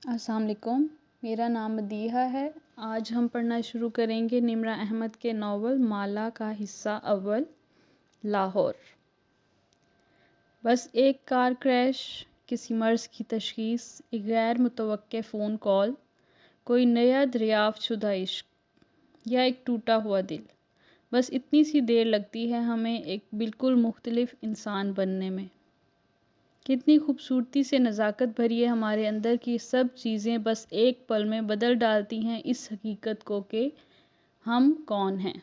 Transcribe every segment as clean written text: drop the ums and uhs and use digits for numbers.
السلام علیکم، میرا نام مدیحہ ہے۔ آج ہم پڑھنا شروع کریں گے نمرہ احمد کے ناول مالا کا حصہ اول، لاہور۔ بس ایک کار کریش، کسی مرض کی تشخیص، ایک غیر متوقع فون کال، کوئی نیا دریافت شدہ عشق یا ایک ٹوٹا ہوا دل، بس اتنی سی دیر لگتی ہے ہمیں ایک بالکل مختلف انسان بننے میں۔ کتنی خوبصورتی سے نزاکت بھری ہے ہمارے اندر کی سب چیزیں بس ایک پل میں بدل ڈالتی ہیں اس حقیقت کو کہ ہم کون ہیں۔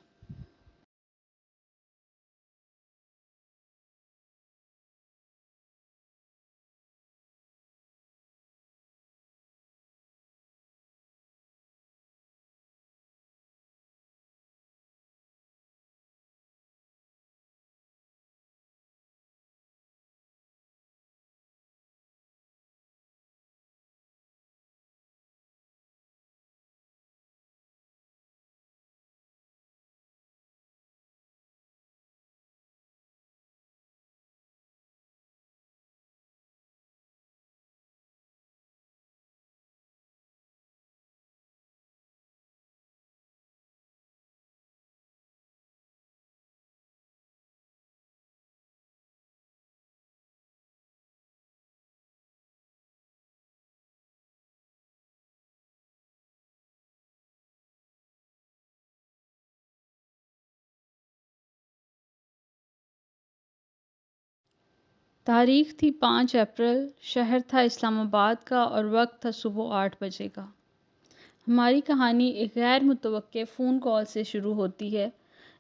تاریخ تھی 5 اپریل، شہر تھا اسلام آباد کا اور وقت تھا صبح 8 بجے کا۔ ہماری کہانی ایک غیر متوقع فون کال سے شروع ہوتی ہے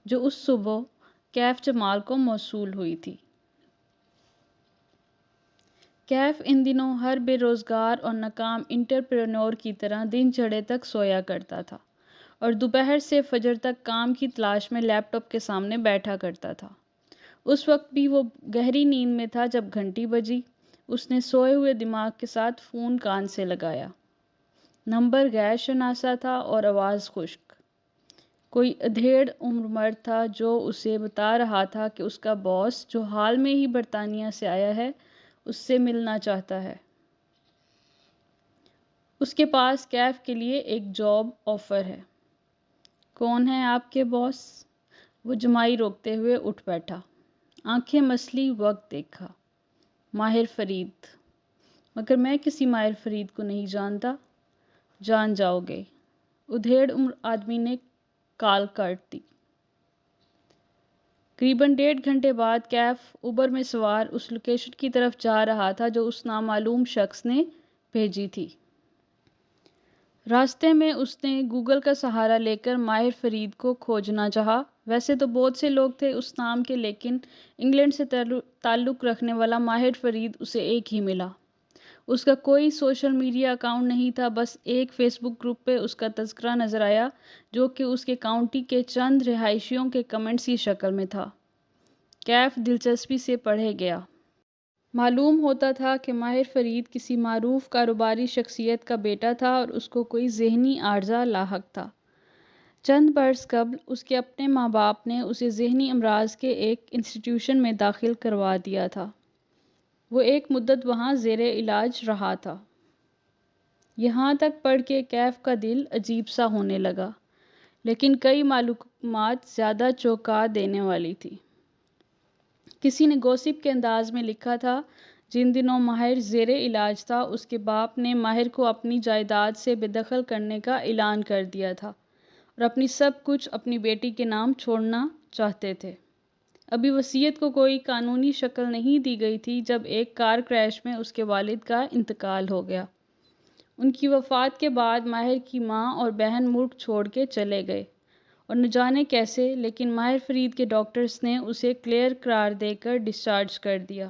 جو اس صبح کیف جمال کو موصول ہوئی تھی۔ کیف ان دنوں ہر بے روزگار اور ناکام انٹرپرینور کی طرح دن چڑھے تک سویا کرتا تھا اور دوپہر سے فجر تک کام کی تلاش میں لیپ ٹاپ کے سامنے بیٹھا کرتا تھا۔ اس وقت بھی وہ گہری نیند میں تھا جب گھنٹی بجی۔ اس نے سوئے ہوئے دماغ کے ساتھ فون کان سے لگایا۔ نمبر غیر شناسا تھا اور آواز خشک۔ کوئی ادھیڑ عمر مرد تھا جو اسے بتا رہا تھا کہ اس کا باس جو حال میں ہی برطانیہ سے آیا ہے اس سے ملنا چاہتا ہے۔ اس کے پاس کیف کے لیے ایک جاب آفر ہے۔ کون ہے آپ کے باس؟ وہ جمائی روکتے ہوئے اٹھ بیٹھا، آنکھیں مسلی، وقت دیکھا۔ ماہر فرید۔ مگر میں کسی ماہر فرید کو نہیں جانتا۔ جان جاؤ گے، ادھیڑ عمر آدمی نے کال کاٹ دی۔ قریباً 1.5 گھنٹے بعد کیف اوبر میں سوار اس لوکیشن کی طرف جا رہا تھا جو اس نامعلوم شخص نے بھیجی تھی۔ راستے میں اس نے گوگل کا سہارا لے کر ماہر فرید کو کھوجنا چاہا۔ ویسے تو بہت سے لوگ تھے اس نام کے، لیکن انگلینڈ سے تعلق رکھنے والا ماہر فرید اسے ایک ہی ملا۔ اس کا کوئی سوشل میڈیا اکاؤنٹ نہیں تھا، بس ایک فیس بک گروپ پہ اس کا تذکرہ نظر آیا جو کہ اس کے کاؤنٹی کے چند رہائشیوں کے کمنٹس کی شکل میں تھا۔ کیف دلچسپی سے پڑھے گیا۔ معلوم ہوتا تھا کہ ماہر فرید کسی معروف کاروباری شخصیت کا بیٹا تھا اور اس کو کوئی ذہنی عارضہ لاحق تھا۔ چند برس قبل اس کے اپنے ماں باپ نے اسے ذہنی امراض کے ایک انسٹیٹیوشن میں داخل کروا دیا تھا۔ وہ ایک مدت وہاں زیر علاج رہا تھا۔ یہاں تک پڑھ کے کیف کا دل عجیب سا ہونے لگا، لیکن کئی معلومات زیادہ چونکا دینے والی تھی۔ کسی نے گوسپ کے انداز میں لکھا تھا جن دنوں ماہر زیر علاج تھا اس کے باپ نے ماہر کو اپنی جائیداد سے بے دخل کرنے کا اعلان کر دیا تھا اور اپنی سب کچھ اپنی بیٹی کے نام چھوڑنا چاہتے تھے۔ ابھی وصیت کو کوئی قانونی شکل نہیں دی گئی تھی جب ایک کار کریش میں اس کے والد کا انتقال ہو گیا۔ ان کی وفات کے بعد ماہر کی ماں اور بہن ملک چھوڑ کے چلے گئے اور نہ جانے کیسے، لیکن ماہر فرید کے ڈاکٹرز نے اسے کلیئر قرار دے کر ڈسچارج کر دیا۔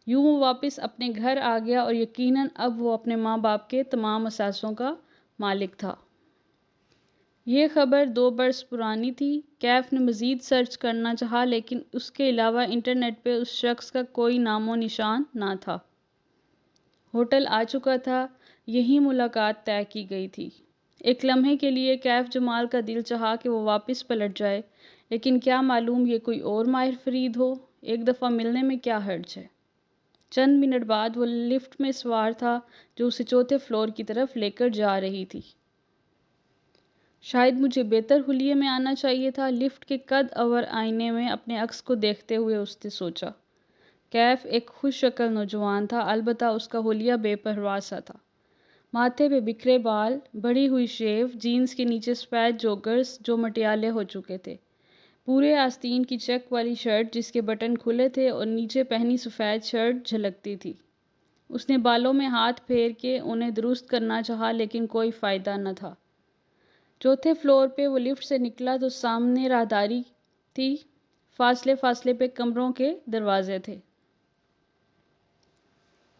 یوں وہ واپس اپنے گھر آ گیا اور یقیناً اب وہ اپنے ماں باپ کے تمام اثاثوں کا مالک تھا۔ یہ خبر 2 برس پرانی تھی۔ کیف نے مزید سرچ کرنا چاہا لیکن اس کے علاوہ انٹرنیٹ پہ اس شخص کا کوئی نام و نشان نہ تھا۔ ہوٹل آ چکا تھا، یہیں ملاقات طے کی گئی تھی۔ ایک لمحے کے لیے کیف جمال کا دل چاہا کہ وہ واپس پلٹ جائے، لیکن کیا معلوم یہ کوئی اور ماہر فرید ہو، ایک دفعہ ملنے میں کیا حرج ہے۔ چند منٹ بعد وہ لفٹ میں سوار تھا جو اسے چوتھے فلور کی طرف لے کر جا رہی تھی۔ شاید مجھے بہتر حلیے میں آنا چاہیے تھا، لفٹ کے قد اور آئینے میں اپنے عکس کو دیکھتے ہوئے اس نے سوچا۔ کیف ایک خوش شکل نوجوان تھا، البتہ اس کا حلیہ بے پرواہ سا تھا۔ ماتھے پہ بکھرے بال، بڑھی ہوئی شیو، جینز کے نیچے سفید جوگرز جو مٹیالے ہو چکے تھے، پورے آستین کی چیک والی شرٹ جس کے بٹن کھلے تھے اور نیچے پہنی سفید شرٹ جھلکتی تھی۔ اس نے بالوں میں ہاتھ پھیر کے انہیں درست کرنا چاہا لیکن کوئی فائدہ نہ تھا۔ چوتھے فلور پہ وہ لفٹ سے نکلا تو سامنے راہداری تھی، فاصلے فاصلے پہ کمروں کے دروازے تھے۔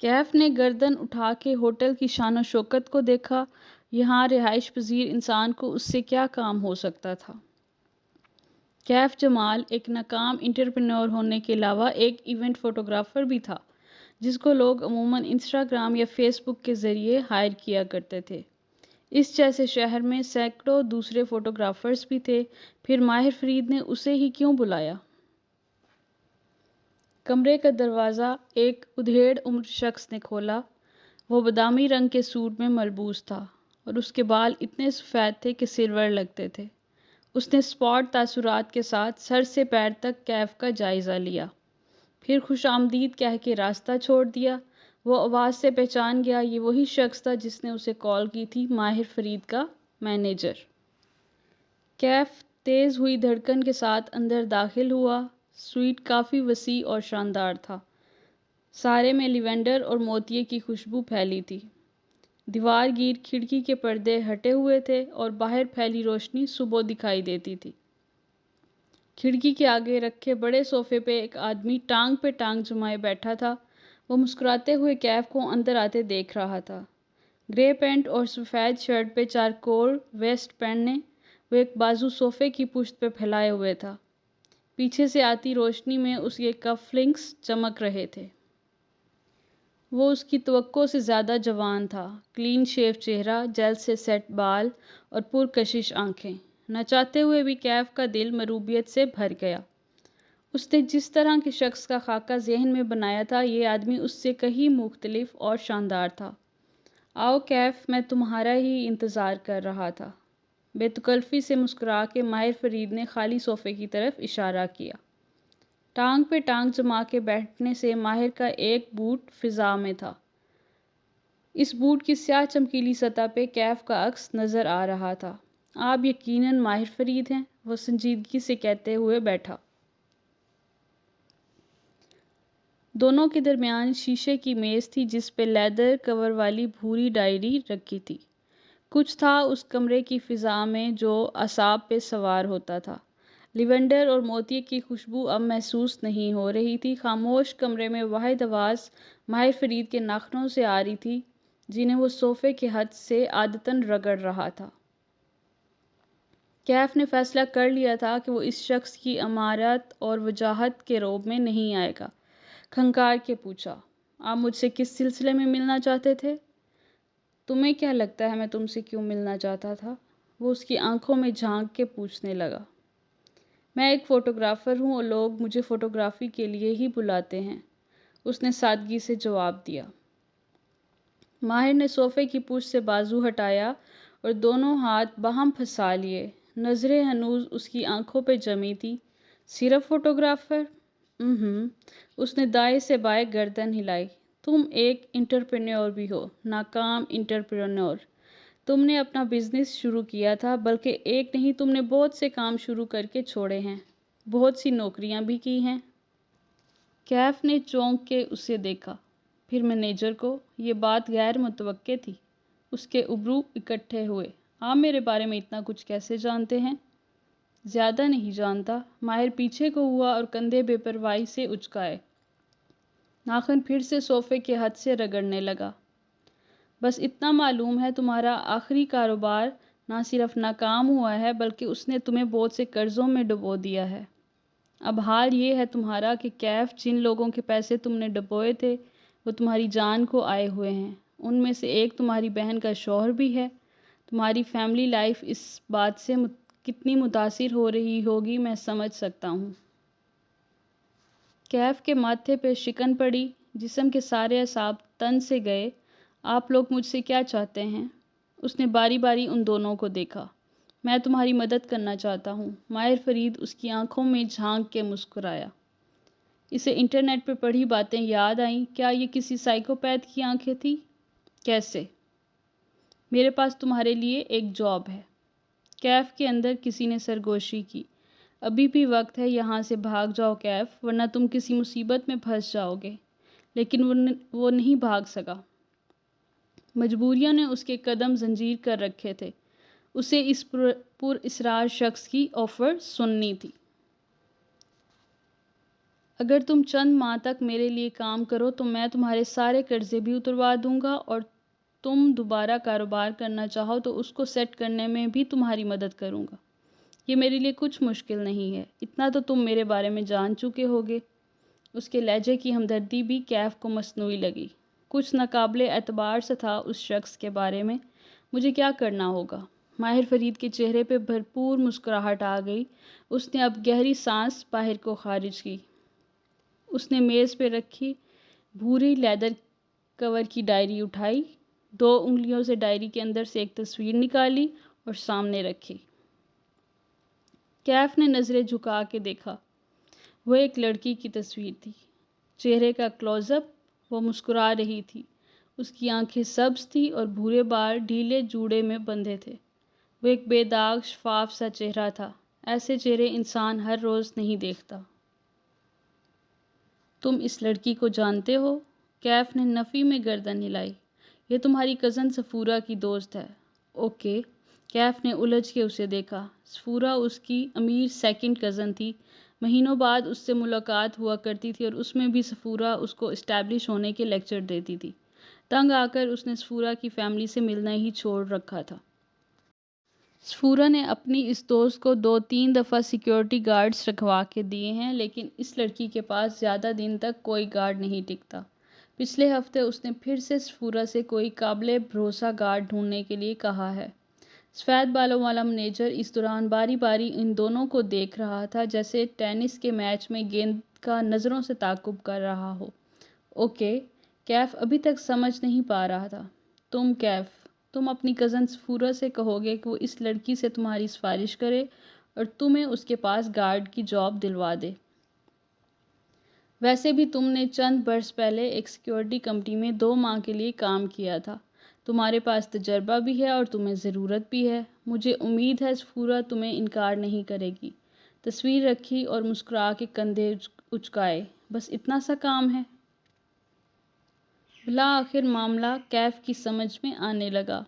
کیف نے گردن اٹھا کے ہوٹل کی شان و شوکت کو دیکھا۔ یہاں رہائش پذیر انسان کو اس سے کیا کام ہو سکتا تھا؟ کیف جمال ایک ناکام انٹرپرینور ہونے کے علاوہ ایک ایونٹ فوٹوگرافر بھی تھا، جس کو لوگ عموماً انسٹاگرام یا فیس بک کے ذریعے ہائر کیا کرتے تھے۔ اس جیسے شہر میں سینکڑوں دوسرے فوٹوگرافرز بھی تھے، پھر ماہر فرید نے اسے ہی کیوں بلایا؟ کمرے کا دروازہ ایک ادھیڑ عمر شخص نے کھولا۔ وہ بادامی رنگ کے سوٹ میں ملبوس تھا اور اس کے بال اتنے سفید تھے کہ سلور لگتے تھے۔ اس نے اسپاٹ تاثرات کے ساتھ سر سے پیر تک کیف کا جائزہ لیا، پھر خوش آمدید کہہ کے راستہ چھوڑ دیا۔ وہ آواز سے پہچان گیا، یہ وہی شخص تھا جس نے اسے کال کی تھی، ماہر فرید کا مینیجر۔ کیف تیز ہوئی دھڑکن کے ساتھ اندر داخل ہوا۔ سوئٹ کافی وسیع اور شاندار تھا، سارے میں لیونڈر اور موتیے کی خوشبو پھیلی تھی۔ دیوار گیر کھڑکی کے پردے ہٹے ہوئے تھے اور باہر پھیلی روشنی صبح دکھائی دیتی تھی۔ کھڑکی کے آگے رکھے بڑے صوفے پہ ایک آدمی ٹانگ پہ ٹانگ جمائے بیٹھا تھا۔ وہ مسکراتے ہوئے کیف کو اندر آتے دیکھ رہا تھا۔ گرے پینٹ اور سفید شرٹ پہ چارکول ویسٹ پہنے وہ ایک بازو صوفے کی پشت پہ پھیلائے ہوئے تھا۔ پیچھے سے آتی روشنی میں اس کے کف لنکس چمک رہے تھے۔ وہ اس کی توقع سے زیادہ جوان تھا، کلین شیو چہرہ، جیل سے سیٹ بال اور پرکشش آنکھیں۔ نہ چاہتے ہوئے بھی کیف کا دل محبوبیت سے بھر گیا۔ اس نے جس طرح کے شخص کا خاکہ ذہن میں بنایا تھا، یہ آدمی اس سے کہیں مختلف اور شاندار تھا۔ آؤ کیف، میں تمہارا ہی انتظار کر رہا تھا۔ بے تکلفی سے مسکرا کے ماہر فرید نے خالی صوفے کی طرف اشارہ کیا۔ ٹانگ پہ ٹانگ جما کے بیٹھنے سے ماہر کا ایک بوٹ فضا میں تھا۔ اس بوٹ کی سیاہ چمکیلی سطح پہ کیف کا عکس نظر آ رہا تھا۔ آپ یقیناً ماہر فرید ہیں، وہ سنجیدگی سے کہتے ہوئے بیٹھا۔ دونوں کے درمیان شیشے کی میز تھی جس پہ لیدر کور والی بھوری ڈائری رکھی تھی۔ کچھ تھا اس کمرے کی فضا میں جو اعصاب پہ سوار ہوتا تھا۔ لیونڈر اور موتی کی خوشبو اب محسوس نہیں ہو رہی تھی۔ خاموش کمرے میں واحد آواز ماہر فرید کے ناخنوں سے آ رہی تھی، جنہیں وہ صوفے کے ہتھ سے عادتاً رگڑ رہا تھا۔ کیف نے فیصلہ کر لیا تھا کہ وہ اس شخص کی امارت اور وجاہت کے روب میں نہیں آئے گا۔ کھنکار کے پوچھا، آپ مجھ سے کس سلسلے میں ملنا چاہتے تھے؟ تمہیں کیا لگتا ہے میں تم سے کیوں ملنا چاہتا تھا؟ وہ اس کی آنکھوں میں جھانک کے پوچھنے لگا۔ میں ایک فوٹوگرافر ہوں اور لوگ مجھے فوٹوگرافی کے لیے ہی بلاتے ہیں، اس نے سادگی سے جواب دیا۔ ماہر نے صوفے کی پشت سے بازو ہٹایا اور دونوں ہاتھ باہم پھنسا لیے۔ نظریں ہنوز اس کی آنکھوں پہ جمی تھی۔ صرف فوٹوگرافر؟ اس نے دائیں سے بائیں گردن ہلائی۔ تم ایک انٹرپرینور بھی ہو، ناکام انٹرپرینور۔ تم نے اپنا بزنس شروع کیا تھا، بلکہ ایک نہیں تم نے بہت سے کام شروع کر کے چھوڑے ہیں، بہت سی نوکریاں بھی کی ہیں۔ کیف نے چونک کے اسے دیکھا، پھر مینیجر کو۔ یہ بات غیر متوقع تھی۔ اس کے ابرو اکٹھے ہوئے۔ آپ میرے بارے میں اتنا کچھ کیسے جانتے ہیں؟ زیادہ نہیں جانتا۔ ماہر پیچھے کو ہوا اور کندھے بے پرواہی سے اچکائے۔ ناخن پھر سے صوفے کے ہتھ سے رگڑنے لگا۔ بس اتنا معلوم ہے تمہارا آخری کاروبار نہ صرف ناکام ہوا ہے بلکہ اس نے تمہیں بہت سے قرضوں میں ڈبو دیا ہے۔ اب حال یہ ہے تمہارا کہ کیف، جن لوگوں کے پیسے تم نے ڈبوئے تھے وہ تمہاری جان کو آئے ہوئے ہیں۔ ان میں سے ایک تمہاری بہن کا شوہر بھی ہے۔ تمہاری فیملی لائف اس بات سے کتنی متاثر ہو رہی ہوگی میں سمجھ سکتا ہوں۔ کیف کے ماتھے پہ شکن پڑی، جسم کے سارے اعصاب تن سے گئے۔ آپ لوگ مجھ سے کیا چاہتے ہیں؟ اس نے باری باری ان دونوں کو دیکھا۔ میں تمہاری مدد کرنا چاہتا ہوں۔ ماہر فرید اس کی آنکھوں میں جھانک کے مسکرایا۔ اسے انٹرنیٹ پہ پڑھی باتیں یاد آئیں۔ کیا یہ کسی سائیکوپیتھ کی آنکھیں تھیں؟ کیسے؟ میرے پاس تمہارے لیے ایک جاب ہے۔ کیف کے اندر کسی نے سرگوشی کی۔ ابھی بھی وقت ہے، یہاں سے بھاگ جاؤ کیف، ورنہ تم کسی مصیبت میں پھنس جاؤ گے۔ لیکن وہ نہیں بھاگ سکا۔ مجبوریوں نے اس کے قدم زنجیر کر رکھے تھے۔ اسے اس پر اصرار شخص کی آفر سننی تھی۔ اگر تم چند ماہ تک میرے لیے کام کرو تو میں تمہارے سارے قرضے بھی اتروا دوں گا، اور تم دوبارہ کاروبار کرنا چاہو تو اس کو سیٹ کرنے میں بھی تمہاری مدد کروں گا۔ یہ میرے لیے کچھ مشکل نہیں ہے، اتنا تو تم میرے بارے میں جان چکے ہوگے۔ اس کے لہجے کی ہمدردی بھی کیف کو مصنوعی لگی۔ کچھ ناقابل اعتبار سا تھا اس شخص کے بارے میں۔ مجھے کیا کرنا ہوگا؟ ماہر فرید کے چہرے پہ بھرپور مسکراہٹ آ گئی۔ اس نے اب گہری سانس باہر کو خارج کی۔ اس نے میز پہ رکھی بھوری لیدر کور کی ڈائری اٹھائی، 2 انگلیوں سے ڈائری کے اندر سے ایک تصویر نکالی اور سامنے رکھی۔ کیف نے نظریں جھکا کے دیکھا۔ وہ ایک لڑکی کی تصویر تھی۔ چہرے کا کلوز اپ، وہ مسکرا رہی تھی۔ اس کی آنکھیں سبز تھی اور بھورے بال ڈھیلے جوڑے میں بندھے تھے۔ وہ ایک بے داغ شفاف سا چہرہ تھا۔ ایسے چہرے انسان ہر روز نہیں دیکھتا۔ تم اس لڑکی کو جانتے ہو؟ کیف نے نفی میں گردن ہلائی۔ یہ تمہاری کزن صفورہ کی دوست ہے۔ اوکے۔ کیف نے الجھ کے اسے دیکھا۔ صفورہ اس کی امیر سیکنڈ کزن تھی۔ مہینوں بعد اس سے ملاقات ہوا کرتی تھی اور اس میں بھی صفورہ اس کو اسٹیبلش ہونے کے لیکچر دیتی تھی۔ تنگ آ کر اس نے صفورہ کی فیملی سے ملنا ہی چھوڑ رکھا تھا۔ صفورہ نے اپنی اس دوست کو 2-3 دفعہ سیکیورٹی گارڈز رکھوا کے دیے ہیں، لیکن اس لڑکی کے پاس زیادہ دن تک کوئی گارڈ نہیں ٹکتا۔ پچھلے ہفتے اس نے پھر سے صفورہ سے کوئی قابل بھروسہ گارڈ ڈھونڈنے کے لیے کہا ہے۔ سفید بالوں والا مینیجر اس دوران باری باری ان دونوں کو دیکھ رہا تھا، جیسے ٹینس کے میچ میں گیند کا نظروں سے تعاقب کر رہا ہو۔ اوکے، کیف ابھی تک سمجھ نہیں پا رہا تھا۔ تم اپنی کزن صفورہ سے کہو گے کہ وہ اس لڑکی سے تمہاری سفارش کرے اور تمہیں اس کے پاس گارڈ کی جاب دلوا دے۔ ویسے بھی تم نے چند برس پہلے ایک سیکیورٹی کمپنی میں 2 ماہ کے لیے کام کیا تھا۔ تمہارے پاس تجربہ بھی ہے اور تمہیں ضرورت بھی ہے۔ مجھے امید ہے صفورہ تمہیں انکار نہیں کرے گی۔ تصویر رکھی اور مسکرا کے کندھے اچکائے۔ بس اتنا سا کام ہے؟ بالآخر معاملہ کیف کی سمجھ میں آنے لگا۔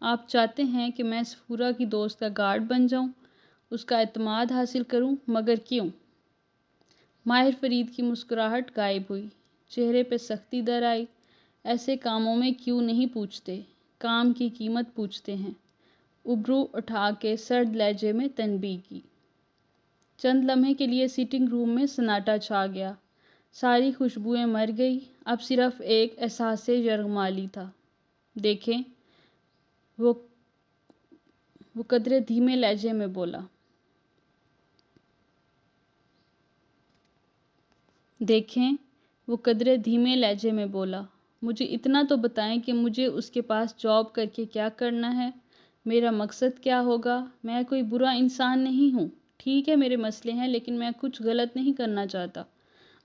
آپ چاہتے ہیں کہ میں صفورہ کی دوست کا گارڈ بن جاؤں، اس کا اعتماد حاصل کروں، مگر کیوں؟ ماہر فرید کی مسکراہٹ غائب ہوئی۔ چہرے پہ سختی در آئی۔ ایسے کاموں میں کیوں نہیں پوچھتے، کام کی قیمت پوچھتے ہیں۔ ابرو اٹھا کے سرد لہجے میں تنبیہ کی۔ چند لمحے کے لیے سیٹنگ روم میں سناٹا چھا گیا۔ ساری خوشبوئیں مر گئی، اب صرف ایک احساسِ یرغمالی تھا۔ دیکھیں، وہ قدرے دھیمے لہجے میں بولا۔ مجھے اتنا تو بتائیں کہ مجھے اس کے پاس جاب کر کے کیا کرنا ہے، میرا مقصد کیا ہوگا؟ میں کوئی برا انسان نہیں ہوں، ٹھیک ہے میرے مسئلے ہیں، لیکن میں کچھ غلط نہیں کرنا چاہتا۔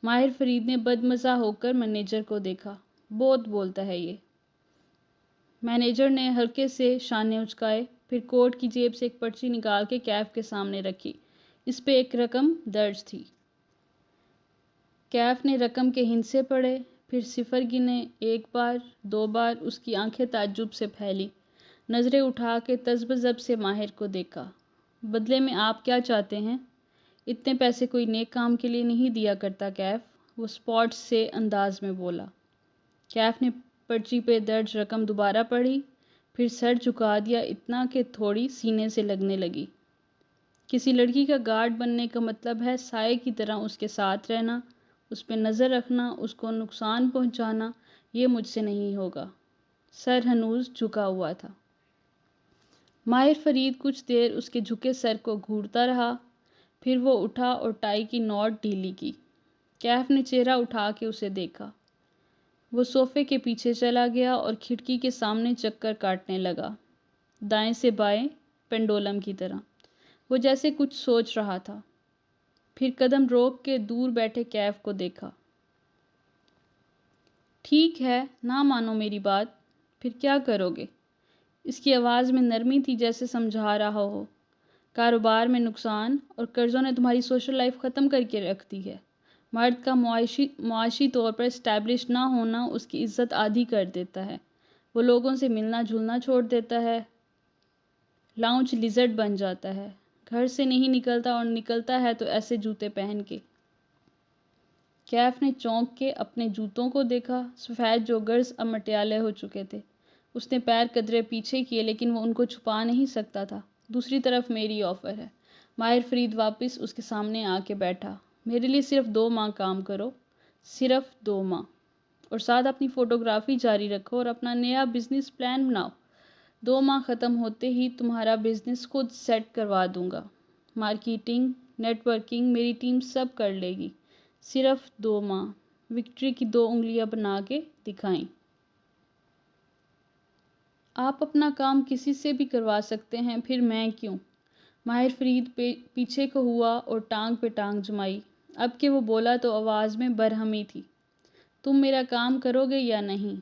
ماہر فرید نے بدمزہ ہو کر مینیجر کو دیکھا۔ بہت بولتا ہے یہ۔ مینیجر نے ہلکے سے شانے اچکائے، پھر کوٹ کی جیب سے ایک پرچی نکال کے کیف کے سامنے رکھی۔ اس پہ ایک رقم درج تھی۔ کیف نے رقم کے ہندسے پڑھے، پھر صفر گنے، 1 بار، 2 بار۔ اس کی آنکھیں تعجب سے پھیلی۔ نظریں اٹھا کے تذبذب سے ماہر کو دیکھا۔ بدلے میں آپ کیا چاہتے ہیں؟ اتنے پیسے کوئی نیک کام کے لیے نہیں دیا کرتا کیف، وہ اسپاٹ سے انداز میں بولا۔ کیف نے پرچی پہ درج رقم دوبارہ پڑھی، پھر سر جھکا دیا، اتنا کہ تھوڑی سینے سے لگنے لگی۔ کسی لڑکی کا گارڈ بننے کا مطلب ہے سائے کی طرح اس کے ساتھ رہنا، اس پہ نظر رکھنا، اس کو نقصان پہنچانا۔ یہ مجھ سے نہیں ہوگا۔ سر ہنوز جھکا ہوا تھا۔ ماہر فرید کچھ دیر اس کے جھکے سر کو گھورتا رہا، پھر وہ اٹھا اور ٹائی کی نوٹ ڈھیلی کی۔ کیف نے چہرہ اٹھا کے اسے دیکھا۔ وہ صوفے کے پیچھے چلا گیا اور کھڑکی کے سامنے چکر کاٹنے لگا، دائیں سے بائیں، پینڈولم کی طرح۔ وہ جیسے کچھ سوچ رہا تھا، پھر قدم روک کے دور بیٹھے کیف کو دیکھا۔ ٹھیک ہے، نہ مانو میری بات، پھر کیا کرو گے؟ اس کی آواز میں نرمی تھی، جیسے سمجھا رہا ہو۔ کاروبار میں نقصان اور قرضوں نے تمہاری سوشل لائف ختم کر کے رکھ دی ہے۔ مرد کا معاشی طور پر اسٹیبلش نہ ہونا اس کی عزت آدھی کر دیتا ہے۔ وہ لوگوں سے ملنا جلنا چھوڑ دیتا ہے، لاؤنج لیزرڈ بن جاتا ہے، گھر سے نہیں نکلتا اور نکلتا ہے تو ایسے جوتے پہن کے۔ کیف نے چونک کے اپنے جوتوں کو دیکھا، سفید جوگرز اب مٹیالے ہو چکے تھے۔ اس نے پیر قدرے پیچھے کیے لیکن وہ ان کو چھپا نہیں سکتا تھا۔ دوسری طرف میری آفر ہے۔ ماہر فرید واپس اس کے سامنے آ کے بیٹھا۔ میرے لیے صرف 2 ماہ کام کرو، صرف 2 ماہ، اور ساتھ اپنی فوٹوگرافی جاری رکھو اور اپنا نیا بزنس پلان بناؤ۔ 2 ماہ ختم ہوتے ہی تمہارا بزنس خود سیٹ کروا دوں گا۔ مارکیٹنگ، نیٹ ورکنگ میری ٹیم سب کر لے گی۔ صرف 2 ماہ۔ وکٹری کی 2 انگلیاں بنا کے دکھائیں۔ آپ اپنا کام کسی سے بھی کروا سکتے ہیں، پھر میں کیوں؟ ماہر فرید پیچھے کو ہوا اور ٹانگ پہ ٹانگ جمائی۔ اب کہ وہ بولا تو آواز میں برہمی تھی۔ تم میرا کام کرو گے یا نہیں؟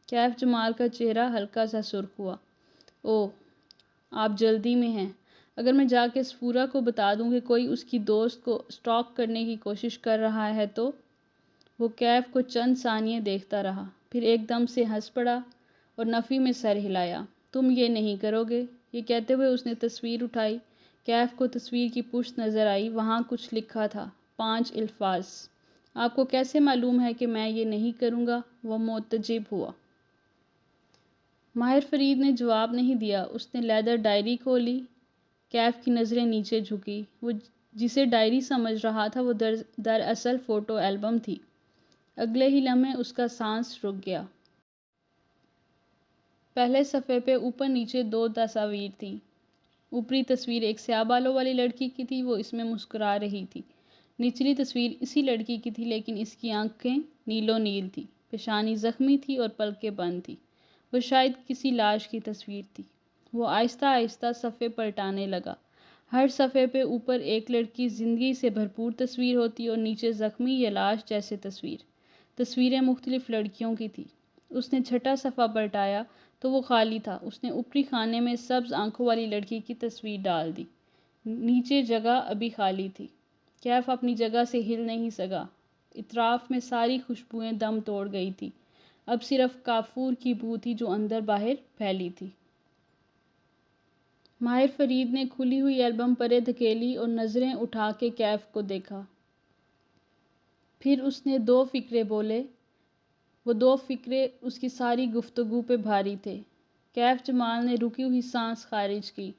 کیف جمال کا چہرہ ہلکا سا سرخ ہوا۔ اوہ، آپ جلدی میں ہیں۔ اگر میں جا کے سفورہ کو بتا دوں کہ کوئی اس کی دوست کو اسٹاک کرنے کی کوشش کر رہا ہے تو؟ وہ کیف کو چند ثانیے دیکھتا رہا، پھر ایک دم سے ہنس پڑا اور نفی میں سر ہلایا۔ تم یہ نہیں کرو گے؟ یہ کہتے ہوئے اس نے تصویر اٹھائی۔ کیف کو تصویر کی پشت نظر آئی، وہاں کچھ لکھا تھا، 5 الفاظ۔ آپ کو کیسے معلوم ہے کہ میں یہ نہیں کروں گا؟ وہ متعجب ہوا۔ ماہر فرید نے جواب نہیں دیا۔ اس نے لیدر ڈائری کھولی۔ کیف کی نظریں نیچے جھکی۔ وہ جسے ڈائری سمجھ رہا تھا وہ دراصل فوٹو البم تھی۔ اگلے ہی لمحے اس کا سانس رک گیا۔ پہلے صفحے پہ اوپر نیچے 2 تصاویر تھیں۔ اوپری تصویر ایک سیاہ بالوں والی لڑکی کی تھی، وہ اس میں مسکرا رہی تھی۔ نچلی تصویر اسی لڑکی کی تھی لیکن اس کی آنکھیں نیلو نیل تھیں، پیشانی زخمی تھی اور پلکیں بند تھیں۔ وہ شاید کسی لاش کی تصویر تھی۔ وہ آہستہ آہستہ صفحے پلٹانے لگا۔ ہر صفحے پہ اوپر ایک لڑکی زندگی سے بھرپور تصویر ہوتی اور نیچے زخمی یا لاش جیسے تصویر۔ تصویریں مختلف لڑکیوں کی تھیں۔ اس نے چھٹا صفحہ پلٹایا تو وہ خالی تھا۔ اس نے اوپری خانے میں سبز آنکھوں والی لڑکی کی تصویر ڈال دی۔ نیچے جگہ ابھی خالی تھی۔ کیف اپنی جگہ سے ہل نہیں سکا۔ اطراف میں ساری خوشبوئیں دم توڑ گئی تھی۔ اب صرف کافور کی بو تھی جو اندر باہر پھیلی تھی۔ ماہر فرید نے کھلی ہوئی البم پرے دھکیلی اور نظریں اٹھا کے کیف کو دیکھا۔ پھر اس نے 2 فقرے بولے۔ وہ 2 فقرے اس کی ساری گفتگو پہ بھاری تھے۔ کیف جمال نے رکی ہوئی سانس خارج کی۔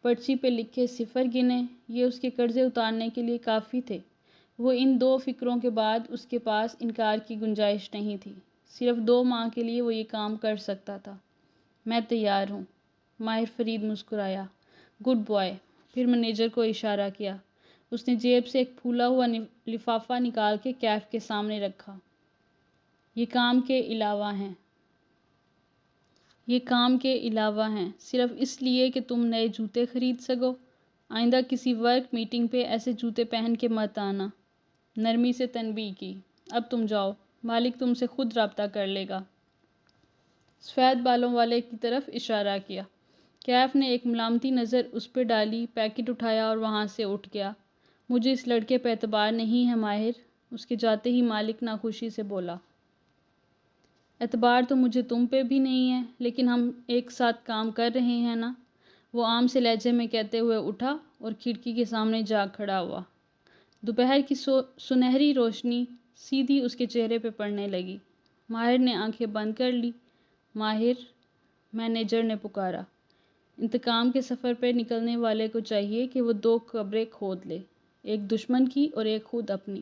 پرچی پہ لکھے 0 گنے، یہ اس کے قرضے اتارنے کے لیے کافی تھے۔ وہ ان 2 فقروں کے بعد اس کے پاس انکار کی گنجائش نہیں تھی۔ صرف 2 ماہ کے لیے وہ یہ کام کر سکتا تھا۔ میں تیار ہوں۔ ماہر فرید مسکرایا۔ Good boy. پھر مینیجر کو اشارہ کیا۔ اس نے جیب سے ایک پھولا ہوا لفافہ نکال کے کیف کے سامنے رکھا۔ یہ کام کے علاوہ ہیں۔ یہ کام کے علاوہ ہیں، صرف اس لیے کہ تم نئے جوتے خرید سکو۔ آئندہ کسی ورک میٹنگ پہ ایسے جوتے پہن کے مت آنا۔ نرمی سے تنبیہ کی۔ اب تم جاؤ، مالک تم سے خود رابطہ کر لے گا۔ سفید بالوں والے کی طرف اشارہ کیا۔ کیف نے ایک ملامتی نظر اس پہ ڈالی، پیکٹ اٹھایا اور وہاں سے اٹھ گیا۔ مجھے اس لڑکے پہ اعتبار نہیں ہے ماہر، اس کے جاتے ہی مالک ناخوشی سے بولا۔ اعتبار تو مجھے تم پہ بھی نہیں ہے، لیکن ہم ایک ساتھ کام کر رہے ہیں نا، وہ عام سے لہجے میں کہتے ہوئے اٹھا اور کھڑکی کے سامنے جا کھڑا ہوا۔ دوپہر کی سنہری روشنی سیدھی اس کے چہرے پہ پڑنے لگی۔ ماہر نے آنکھیں بند کر لی۔ ماہر، مینیجر نے پکارا۔ انتقام کے سفر پہ نکلنے والے کو چاہیے کہ وہ 2 قبریں کھود لے، ایک دشمن کی اور ایک خود اپنی۔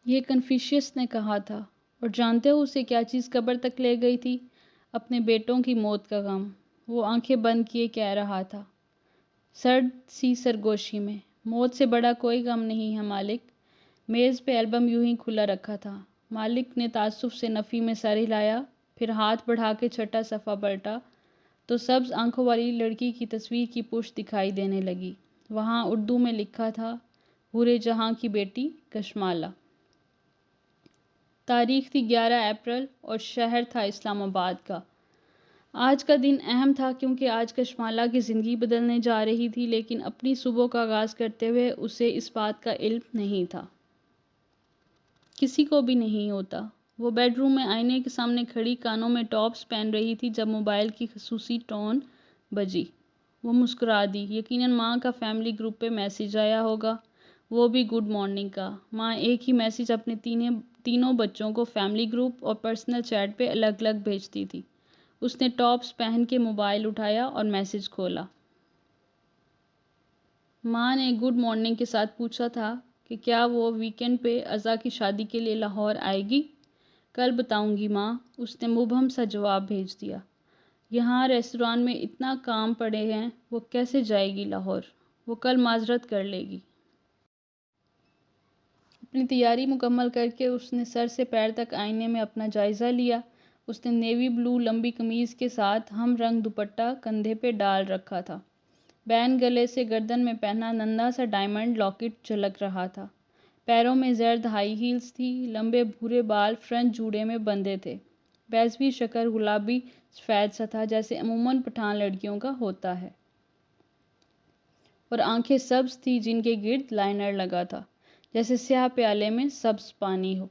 یہ کنفیوشیس نے کہا تھا، اور جانتے ہو اسے کیا چیز قبر تک لے گئی تھی؟ اپنے بیٹوں کی موت کا غم۔ وہ آنکھیں بند کیے کہہ رہا تھا، سرد سی سرگوشی میں، موت سے بڑا کوئی غم نہیں ہے مالک۔ میز پہ البم یوں ہی کھلا رکھا تھا۔ مالک نے تعصب سے نفی میں سر ہلایا، پھر ہاتھ بڑھا کے چھٹا صفحہ پلٹا تو سبز آنکھوں والی لڑکی کی تصویر کی پشت دکھائی دینے لگی۔ وہاں اردو میں لکھا تھا، حورِ جہاں کی بیٹی کشمالہ۔ تاریخ تھی 11 اپریل اور شہر تھا اسلام آباد کا۔ آج کا دن اہم تھا کیونکہ آج کشمالہ کی زندگی بدلنے جا رہی تھی، لیکن اپنی صبح کا آغاز کرتے ہوئے اسے اس بات کا علم نہیں تھا۔ کسی کو بھی نہیں ہوتا۔ وہ بیڈ روم میں آئینے کے سامنے کھڑی کانوں میں ٹاپس پہن رہی تھی جب موبائل کی خصوصی ٹون بجی۔ وہ مسکرا دی۔ یقیناً ماں کا فیملی گروپ پہ میسج آیا ہوگا، وہ بھی گڈ مارننگ کا۔ ماں ایک ہی میسج اپنے تینوں بچوں کو فیملی گروپ اور پرسنل چیٹ پہ الگ الگ بھیجتی تھی۔ اس نے ٹاپس پہن کے موبائل اٹھایا اور میسج کھولا۔ ماں نے گڈ مارننگ کے ساتھ پوچھا تھا کہ کیا وہ ویکینڈ پہ عزا کی شادی کے لیے لاہور آئے گی؟ کل بتاؤں گی ماں، اس نے مبہم سا جواب بھیج دیا۔ یہاں ریستوران میں اتنا کام پڑے ہیں، وہ کیسے جائے گی لاہور؟ وہ کل معذرت کر لے گی۔ اپنی تیاری مکمل کر کے اس نے سر سے پیر تک آئینے میں اپنا جائزہ لیا۔ اس نے نیوی بلو لمبی قمیض کے ساتھ ہم رنگ دوپٹہ کندھے پہ ڈال رکھا تھا۔ بین گلے سے گردن میں پہنا ننھا سا ڈائمنڈ لاکٹ جھلک رہا تھا۔ پیروں میں زرد ہائی ہیلز تھی، لمبے بھورے بال فرنٹ جوڑے میں بندھے تھے۔ بیضوی شکل گلابی سفید سا تھا جیسے عموماً پٹھان لڑکیوں کا ہوتا ہے، اور آنکھیں سبز تھی جن کے گرد لائنر لگا تھا، جیسے سیاہ پیالے میں سبز پانی ہو۔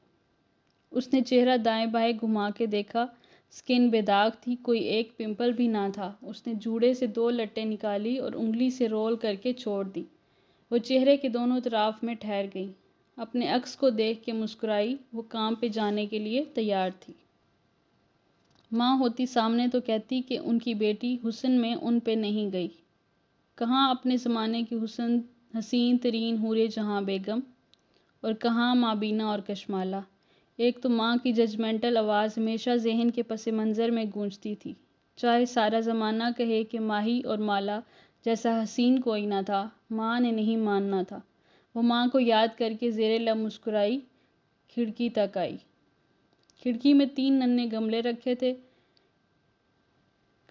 اس نے چہرہ دائیں بائیں گھما کے دیکھا۔ سکن بے داغ تھی، کوئی ایک پمپل بھی نہ تھا۔ اس نے جوڑے سے 2 لٹیں نکالی اور انگلی سے رول کر کے چھوڑ دی۔ وہ چہرے کے دونوں طراف میں ٹھہر گئی، اپنے عکس کو دیکھ کے مسکرائی۔ وہ کام پہ جانے کے لیے تیار تھی۔ ماں ہوتی سامنے تو کہتی کہ ان کی بیٹی حسن میں ان پہ نہیں گئی۔ کہاں اپنے زمانے کی حسین ترین حورِ جہاں بیگم، اور کہاں مابینہ اور کشمالہ۔ ایک تو ماں کی ججمنٹل آواز ہمیشہ ذہن کے پس منظر میں گونجتی تھی، چاہے سارا زمانہ کہے کہ ماہی اور مالا جیسا حسین کوئی نہ تھا، ماں نے نہیں ماننا تھا۔ وہ ماں کو یاد کر کے زیر لب مسکرائی، کھڑکی تک آئی۔ کھڑکی میں 3 ننھے گملے رکھے تھے۔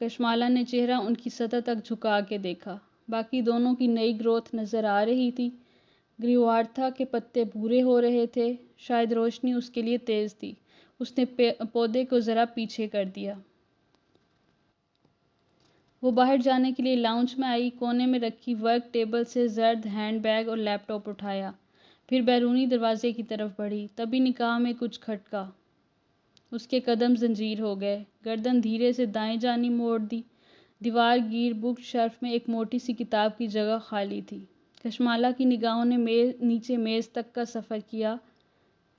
کشمالہ نے چہرہ ان کی سطح تک جھکا کے دیکھا۔ باقی دونوں کی نئی گروتھ نظر آ رہی تھی۔ گریوارتھا کے پتے بھورے ہو رہے تھے، شاید روشنی اس کے لیے تیز تھی۔ اس نے پودے کو ذرا پیچھے کر دیا۔ وہ باہر جانے کے لیے لاؤنج میں آئی، کونے میں رکھی ورک ٹیبل سے زرد ہینڈ بیگ اور لیپ ٹاپ اٹھایا، پھر بیرونی دروازے کی طرف بڑھی۔ تبھی نگاہ میں کچھ کھٹکا، اس کے قدم زنجیر ہو گئے۔ گردن دھیرے سے دائیں جانب موڑ دی۔ دیوار گیر بک شیلف میں ایک موٹی سی کتاب کی جگہ خالی تھی۔ کشمالہ کی نگاہوں نے نیچے میز تک کا سفر کیا۔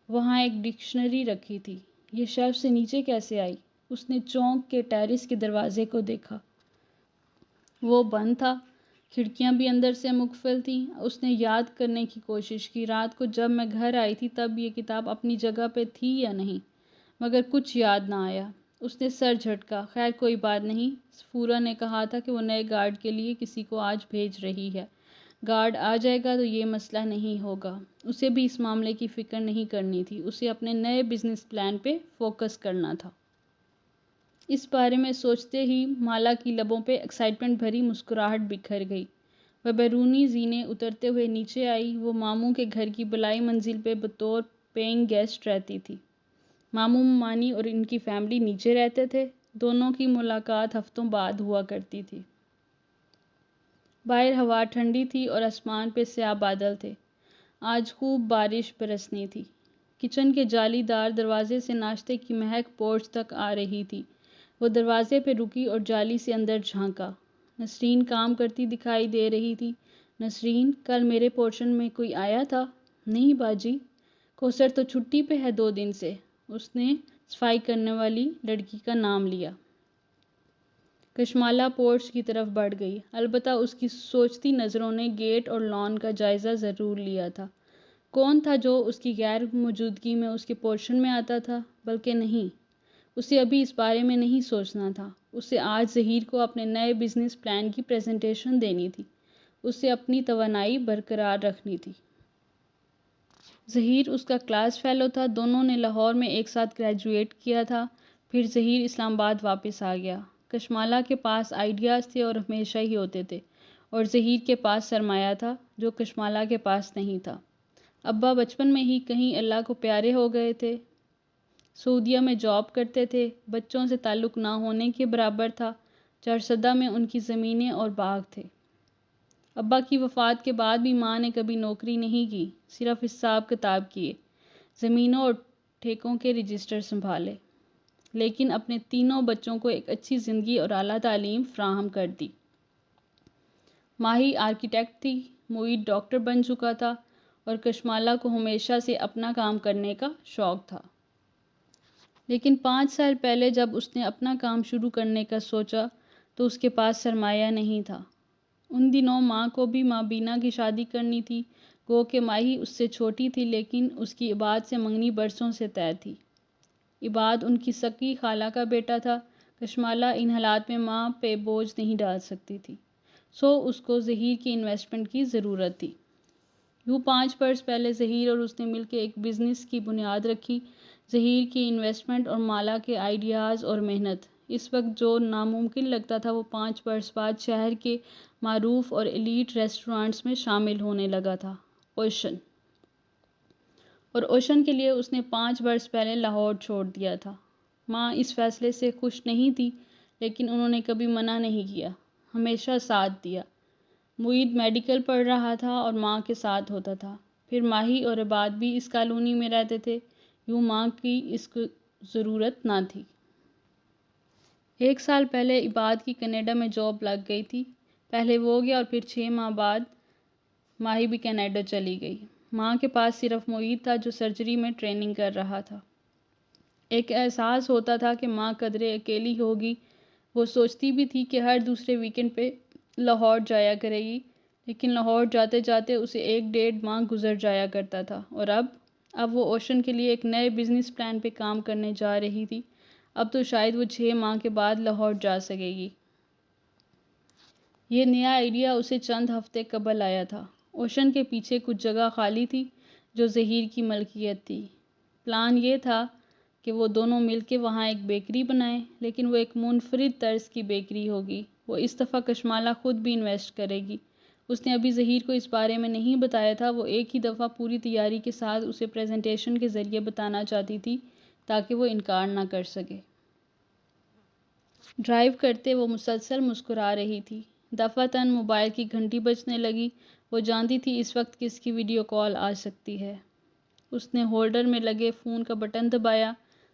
وہاں ایک ڈکشنری رکھی تھی۔ یہ شیلف سے نیچے کیسے آئی؟ اس نے چونک کے ٹیرس کے دروازے کو دیکھا۔ وہ بند تھا، کھڑکیاں بھی اندر سے مقفل تھیں۔ اس نے یاد کرنے کی کوشش کی، رات کو جب میں گھر آئی تھی تب یہ کتاب اپنی جگہ پہ تھی یا نہیں، مگر کچھ یاد نہ آیا۔ اس نے سر جھٹکا۔ خیر کوئی بات نہیں، سفورہ نے کہا تھا کہ وہ نئے گارڈ کے لیے کسی کو آج بھیج رہی ہے۔ گارڈ آ جائے گا تو یہ مسئلہ نہیں ہوگا۔ اسے بھی اس معاملے کی فکر نہیں کرنی تھی، اسے اپنے نئے بزنس پلان پہ فوکس کرنا تھا۔ اس بارے میں سوچتے ہی مالا کی لبوں پہ ایکسائٹمنٹ بھری مسکراہٹ بکھر گئی۔ وہ بیرونی زینے اترتے ہوئے نیچے آئی۔ وہ ماموں کے گھر کی بالائی منزل پہ بطور پیئنگ گیسٹ رہتی تھی۔ ماموں ممانی اور ان کی فیملی نیچے رہتے تھے۔ دونوں کی ملاقات ہفتوں بعد ہوا کرتی تھی۔ باہر ہوا ٹھنڈی تھی اور آسمان پہ سیاہ بادل تھے۔ آج خوب بارش برسنی تھی۔ کچن کے جالی دار دروازے سے ناشتے کی مہک پورچ تک آ رہی تھی۔ وہ دروازے پہ رکی اور جالی سے اندر جھانکا۔ نسرین کام کرتی دکھائی دے رہی تھی۔ نسرین، کل میرے پورشن میں کوئی آیا تھا؟ نہیں باجی، کوثر تو چھٹی پہ ہے 2 دن سے۔ اس نے صفائی کرنے والی لڑکی کا نام لیا۔ کشمالہ پورچ کی طرف بڑھ گئی، البتہ اس کی سوچتی نظروں نے گیٹ اور لان کا جائزہ ضرور لیا تھا۔ کون تھا جو اس کی غیر موجودگی میں اس کے پورشن میں آتا تھا؟ بلکہ نہیں، اسے ابھی اس بارے میں نہیں سوچنا تھا۔ اسے آج ظہیر کو اپنے نئے بزنس پلان کی پریزنٹیشن دینی تھی۔ اسے اپنی توانائی برقرار رکھنی تھی۔ ظہیر اس کا کلاس فیلو تھا، دونوں نے لاہور میں ایک ساتھ گریجویٹ کیا تھا، پھر ظہیر اسلام آباد واپس آ گیا۔ کشمالہ کے پاس آئیڈیاز تھے اور ہمیشہ ہی ہوتے تھے، اور ظہیر کے پاس سرمایہ تھا جو کشمالہ کے پاس نہیں تھا۔ ابا بچپن میں ہی کہیں اللہ کو پیارے ہو گئے تھے، سعودیہ میں جاب کرتے تھے، بچوں سے تعلق نہ ہونے کے برابر تھا۔ چارسدہ میں ان کی زمینیں اور باغ تھے۔ ابا کی وفات کے بعد بھی ماں نے کبھی نوکری نہیں کی، صرف حساب کتاب کیے، زمینوں اور ٹھیکوں کے رجسٹر سنبھالے، لیکن اپنے تینوں بچوں کو ایک اچھی زندگی اور اعلیٰ تعلیم فراہم کر دی۔ ماہی آرکیٹیکٹ تھی، معید ڈاکٹر بن چکا تھا، اور کشمالہ کو ہمیشہ سے اپنا کام کرنے کا شوق تھا۔ لیکن 5 سال پہلے جب اس نے اپنا کام شروع کرنے کا سوچا تو اس کے پاس سرمایہ نہیں تھا۔ ان دنوں ماں کو بھی ماں بینا کی شادی کرنی تھی، گو کہ ماہی اس سے چھوٹی تھی، لیکن اس کی عباد سے منگنی برسوں سے طے تھی۔ عباد ان کی سکی خالہ کا بیٹا تھا۔ کشمالہ ان حالات میں ماں پہ بوجھ نہیں ڈال سکتی تھی، سو اس کو ظہیر کی انویسٹمنٹ کی ضرورت تھی۔ یوں 5 برس پہلے ظہیر اور اس نے مل کے ایک بزنس کی بنیاد رکھی۔ ظہیر کی انویسٹمنٹ اور مالا کے آئیڈیاز اور محنت، اس وقت جو ناممکن لگتا تھا وہ 5 برس بعد شہر کے معروف اور ایلیٹ ریسٹورانٹس میں شامل ہونے لگا تھا۔ اوشن اور اوشن کے لیے اس نے 5 برس پہلے لاہور چھوڑ دیا تھا۔ ماں اس فیصلے سے خوش نہیں تھی، لیکن انہوں نے کبھی منع نہیں کیا، ہمیشہ ساتھ دیا۔ معید میڈیکل پڑھ رہا تھا اور ماں کے ساتھ ہوتا تھا، پھر ماہی اور عباد بھی اس کالونی میں رہتے تھے، یوں ماں کی اس کو ضرورت نہ تھی۔ 1 سال پہلے عباد کی کینیڈا میں جاب لگ گئی تھی، پہلے وہ گیا اور پھر 6 ماہ بعد ماہی بھی کینیڈا چلی گئی۔ ماں کے پاس صرف معید تھا جو سرجری میں ٹریننگ کر رہا تھا۔ ایک احساس ہوتا تھا کہ ماں قدرے اکیلی ہوگی، وہ سوچتی بھی تھی کہ ہر دوسرے ویکنڈ پہ لاہور جایا کرے گی، لیکن لاہور جاتے جاتے اسے 1 ڈیڑھ ماہ گزر جایا کرتا تھا، اور اب وہ اوشن کے لیے ایک نئے بزنس پلان پہ کام کرنے جا رہی تھی۔ اب تو شاید وہ 6 ماہ کے بعد لاہور جا سکے گی۔ یہ نیا آئیڈیا اسے چند ہفتے قبل آیا تھا۔ اوشن کے پیچھے کچھ جگہ خالی تھی جو ظہیر کی ملکیت تھی۔ پلان یہ تھا کہ وہ دونوں مل کے وہاں ایک بیکری بنائیں، لیکن وہ ایک منفرد طرز کی بیکری ہوگی۔ وہ اس دفعہ کشمالہ خود بھی انویسٹ کرے گی۔ اس نے ابھی ظہیر کو اس بارے میں نہیں بتایا تھا، وہ ایک ہی دفعہ پوری تیاری کے ساتھ اسے پریزنٹیشن کے ذریعے بتانا چاہتی تھی تاکہ وہ انکار نہ کر سکے۔ ڈرائیو کرتے وہ مسلسل مسکرا رہی تھی۔ دفعتاً موبائل کی گھنٹی بجنے لگی، وہ جانتی تھی اس وقت کس کی ویڈیو کال آ سکتی ہے۔ اس نے ہولڈر میں لگے فون کا بٹن دبایا،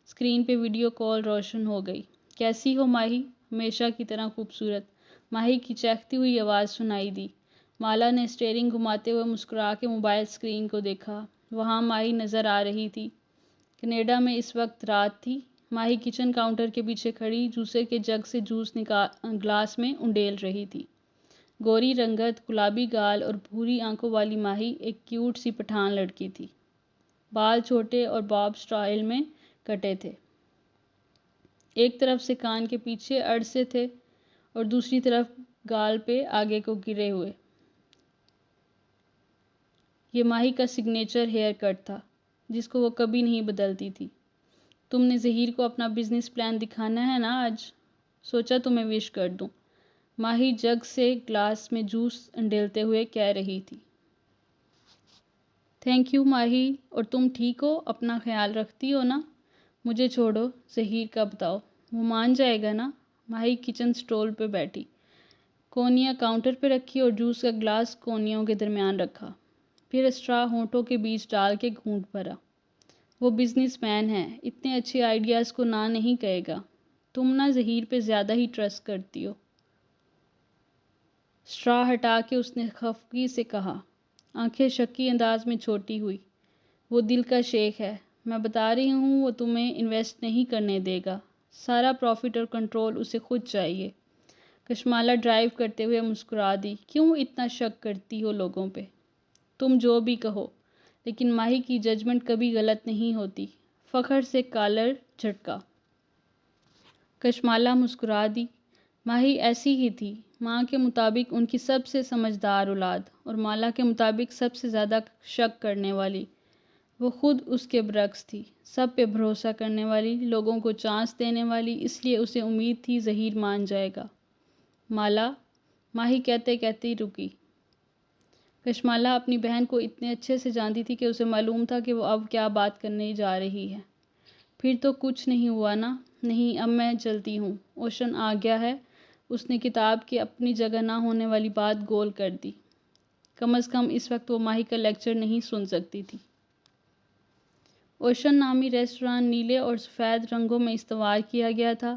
اسکرین پہ ویڈیو کال روشن ہو گئی۔ کیسی ہو ماہی؟ ہمیشہ کی طرح خوبصورت، ماہی کی چہکتی ہوئی آواز سنائی دی۔ مالا نے اسٹیئرنگ گھماتے ہوئے مسکرا کے موبائل اسکرین کو دیکھا، وہاں ماہی نظر آ رہی تھی۔ کینیڈا میں اس وقت رات تھی۔ ماہی کچن کاؤنٹر کے پیچھے کھڑی جوسر کے جگ سے جوس گلاس میں انڈیل رہی تھی۔ گوری رنگت، گلابی گال اور بھوری آنکھوں والی ماہی ایک کیوٹ سی پٹھان لڑکی تھی۔ بال چھوٹے اور باب سٹائل میں کٹے تھے، ایک طرف سے کان کے پیچھے اڑ سے تھے اور دوسری طرف گال پہ آگے کو گرے ہوئے۔ یہ ماہی کا سگنیچر ہیئر کٹ تھا جس کو وہ کبھی نہیں بدلتی تھی۔ تم نے ظہیر کو اپنا بزنس پلان دکھانا ہے نا آج، سوچا تمہیں وش کر دوں، ماہی جگ سے گلاس میں جوس انڈیلتے ہوئے کہہ رہی تھی۔ تھینک یو ماہی، اور تم ٹھیک ہو، اپنا خیال رکھتی ہو نا؟ مجھے چھوڑو، ظہیر کا بتاؤ، وہ مان جائے گا نا؟ ماہی کچن سٹول پہ بیٹھی، کونیاں کاؤنٹر پہ رکھی اور جوس کا گلاس کونیوں کے درمیان رکھا، پھر اسٹرا ہونٹوں کے بیچ ڈال کے گھونٹ بھرا۔ وہ بزنس مین ہے، اتنے اچھے آئیڈیاز کو نہ نہیں کہے گا۔ تم نا ظہیر پہ زیادہ ہی ٹرسٹ کرتی ہو۔ اسٹرا ہٹا کے اس نے خفگی سے کہا، آنکھیں شکی انداز میں چھوٹی ہوئی۔ وہ دل کا شیخ ہے، میں بتا رہی ہوں، وہ تمہیں انویسٹ نہیں کرنے دے گا، سارا پروفٹ اور کنٹرول اسے خود چاہیے۔ کشمالہ ڈرائیو کرتے ہوئے مسکرا دی، کیوں اتنا شک کرتی ہو لوگوں پہ؟ تم جو بھی کہو، لیکن ماہی کی ججمنٹ کبھی غلط نہیں ہوتی۔ فخر سے کالر جھٹکا۔ کشمالہ مسکرا دی، ماہی ایسی ہی تھی، ماں کے مطابق ان کی سب سے سمجھدار اولاد، اور مالا کے مطابق سب سے زیادہ شک کرنے والی۔ وہ خود اس کے برعکس تھی، سب پہ بھروسہ کرنے والی، لوگوں کو چانس دینے والی، اس لیے اسے امید تھی ظہیر مان جائے گا۔ مالا، ماہی کہتے کہتے ہی رکی۔ کشمالہ اپنی بہن کو اتنے اچھے سے جانتی تھی کہ اسے معلوم تھا کہ وہ اب کیا بات کرنے جا رہی ہے۔ پھر تو کچھ نہیں ہوا نا؟ نہیں، اب میں چلتی ہوں، اوشن آ گیا ہے۔ اس نے کتاب کی اپنی جگہ نہ ہونے والی بات گول کر دی۔ کم از کم اس وقت وہ ماہی کا لیکچر نہیں سن سکتی تھی۔ اوشن نامی ریستوران نیلے اور سفید رنگوں میں استوار کیا گیا تھا۔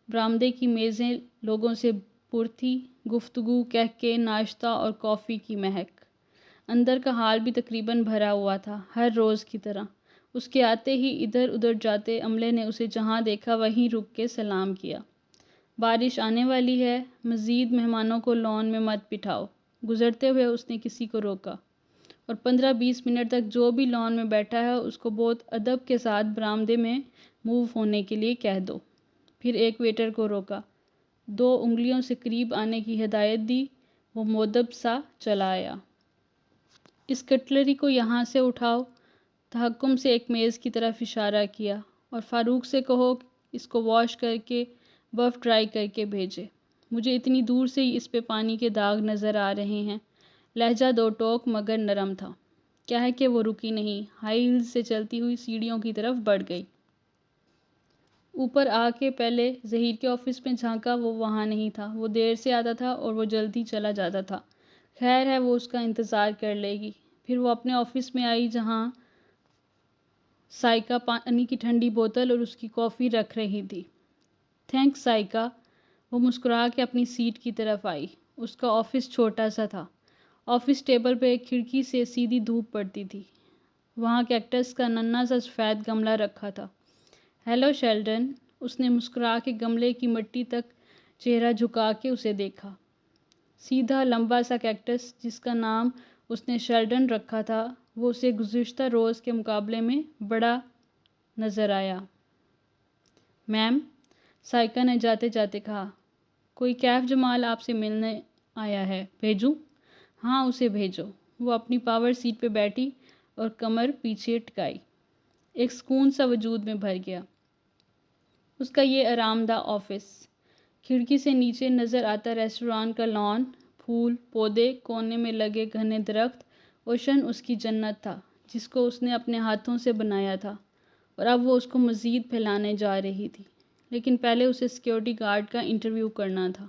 برآمدے کی میزیں لوگوں سے پر تھیں، گفتگو، کہکے، ناشتہ اور کافی کی مہک۔ اندر کا ہال بھی تقریباً بھرا ہوا تھا، ہر روز کی طرح۔ اس کے آتے ہی ادھر ادھر جاتے عملے نے اسے جہاں دیکھا وہیں رک کے سلام کیا۔ بارش آنے والی ہے، مزید مہمانوں کو لان میں مت بٹھاؤ۔ گزرتے ہوئے اس نے کسی کو روکا، اور 15-20 منٹ تک جو بھی لان میں بیٹھا ہے اس کو بہت ادب کے ساتھ برآمدے میں موو ہونے کے لیے کہہ دو۔ پھر ایک ویٹر کو روکا، 2 انگلیوں سے قریب آنے کی ہدایت دی، وہ مودب سا چلا آیا۔ اس کٹلری کو یہاں سے اٹھاؤ، تحکم سے ایک میز کی طرف اشارہ کیا، اور فاروق سے کہو اس کو واش کر کے برف ڈرائی کر کے بھیجے۔ مجھے اتنی دور سے ہی اس پہ پانی کے داغ نظر آ رہے ہیں۔ لہجہ 2 ٹوک مگر نرم تھا۔ کیا ہے کہ وہ رکی نہیں، ہائی ہیلز سے چلتی ہوئی سیڑھیوں کی طرف بڑھ گئی۔ اوپر آ کے پہلے ظہیر کے آفس میں جھانکا، وہ وہاں نہیں تھا۔ وہ دیر سے آتا تھا اور وہ جلدی چلا جاتا تھا۔ خیر ہے، وہ اس کا انتظار کر لے گی۔ پھر وہ اپنے آفس میں آئی جہاں سائقہ پانی کی ٹھنڈی بوتل اور اس کی کافی رکھ رہی تھی۔ تھینکس سائقہ۔ وہ مسکرا کے اپنی سیٹ کی طرف آئی۔ اس کا آفس چھوٹا سا تھا۔ آفس ٹیبل پہ ایک کھڑکی سے سیدھی دھوپ پڑتی تھی۔ وہاں کیکٹس کا ننھا سا سفید گملہ رکھا تھا۔ Hello Sheldon. اس نے مسکرا کے گملے کی مٹی تک چہرہ جھکا کے اسے دیکھا۔ سیدھا لمبا سا کیکٹس جس کا نام اس نے شیلڈن رکھا تھا، وہ اسے گزشتہ روز کے مقابلے میں بڑا نظر آیا۔ میم، سائقہ نے جاتے جاتے کہا، کوئی کیف جمال آپ سے ملنے آیا ہے، بھیجوں؟ ہاں، اسے بھیجو۔ وہ اپنی پاور سیٹ پہ بیٹھی اور کمر پیچھے ٹکائی۔ ایک سکون سا وجود میں بھر گیا۔ اس کا یہ آرام دہ آفس، کھڑکی سے نیچے نظر آتا ریستوران کا لان، پھول، پودے، کونے میں لگے گھنے درخت، اوشن اس کی جنت تھا جس کو اس نے اپنے ہاتھوں سے بنایا تھا، اور اب وہ اس کو مزید پھیلانے جا رہی تھی۔ لیکن پہلے اسے سیکیورٹی گارڈ کا انٹرویو کرنا تھا۔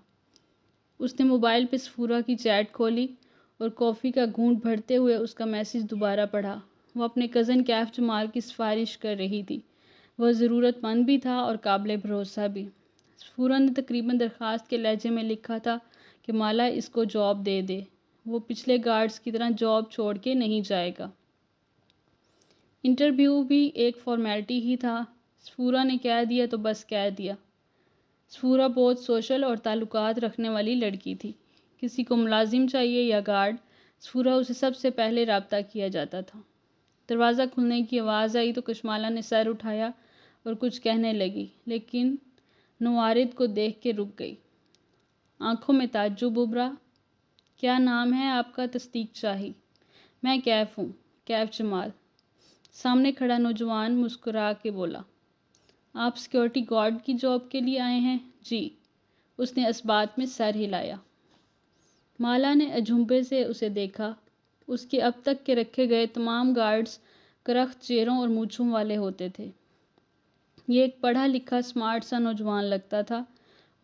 اس نے موبائل پہ سفورہ کی چیٹ کھولی اور کافی کا گھونٹ بھرتے ہوئے اس کا میسج دوبارہ پڑھا۔ وہ اپنے کزن کیف جمال کی سفارش کر رہی تھی۔ وہ ضرورت مند بھی تھا اور قابل بھروسہ بھی۔ سفورہ نے تقریباً درخواست کے لہجے میں لکھا تھا کہ مالا اس کو جاب دے دے، وہ پچھلے گارڈز کی طرح جاب چھوڑ کے نہیں جائے گا۔ انٹرویو بھی ایک فارمیلٹی ہی تھا، سفورہ نے کہہ دیا تو بس کہہ دیا۔ سفورہ بہت سوشل اور تعلقات رکھنے والی لڑکی تھی۔ کسی کو ملازم چاہیے یا گارڈ، سفورہ اسے سب سے پہلے رابطہ کیا جاتا تھا۔ دروازہ کھلنے کی آواز آئی تو کشمالہ نے سر اٹھایا اور کچھ کہنے لگی، لیکن نوارد کو دیکھ کے رک گئی۔ آنکھوں میں تعجب ابھرا۔ کیا نام ہے آپ کا؟ تصدیق چاہی۔ میں کیف ہوں، کیف جمال۔ سامنے کھڑا نوجوان مسکرا کے بولا، آپ سیکیورٹی گارڈ کی جاب کے لیے آئے ہیں؟ جی۔ اس نے اثبات میں سر ہلایا۔ مالا نے اجنبے سے اسے دیکھا۔ اس کے اب تک کے رکھے گئے تمام گارڈز کرخت چہروں اور مونچھوں والے ہوتے تھے۔ یہ ایک پڑھا لکھا سمارٹ سا نوجوان لگتا تھا،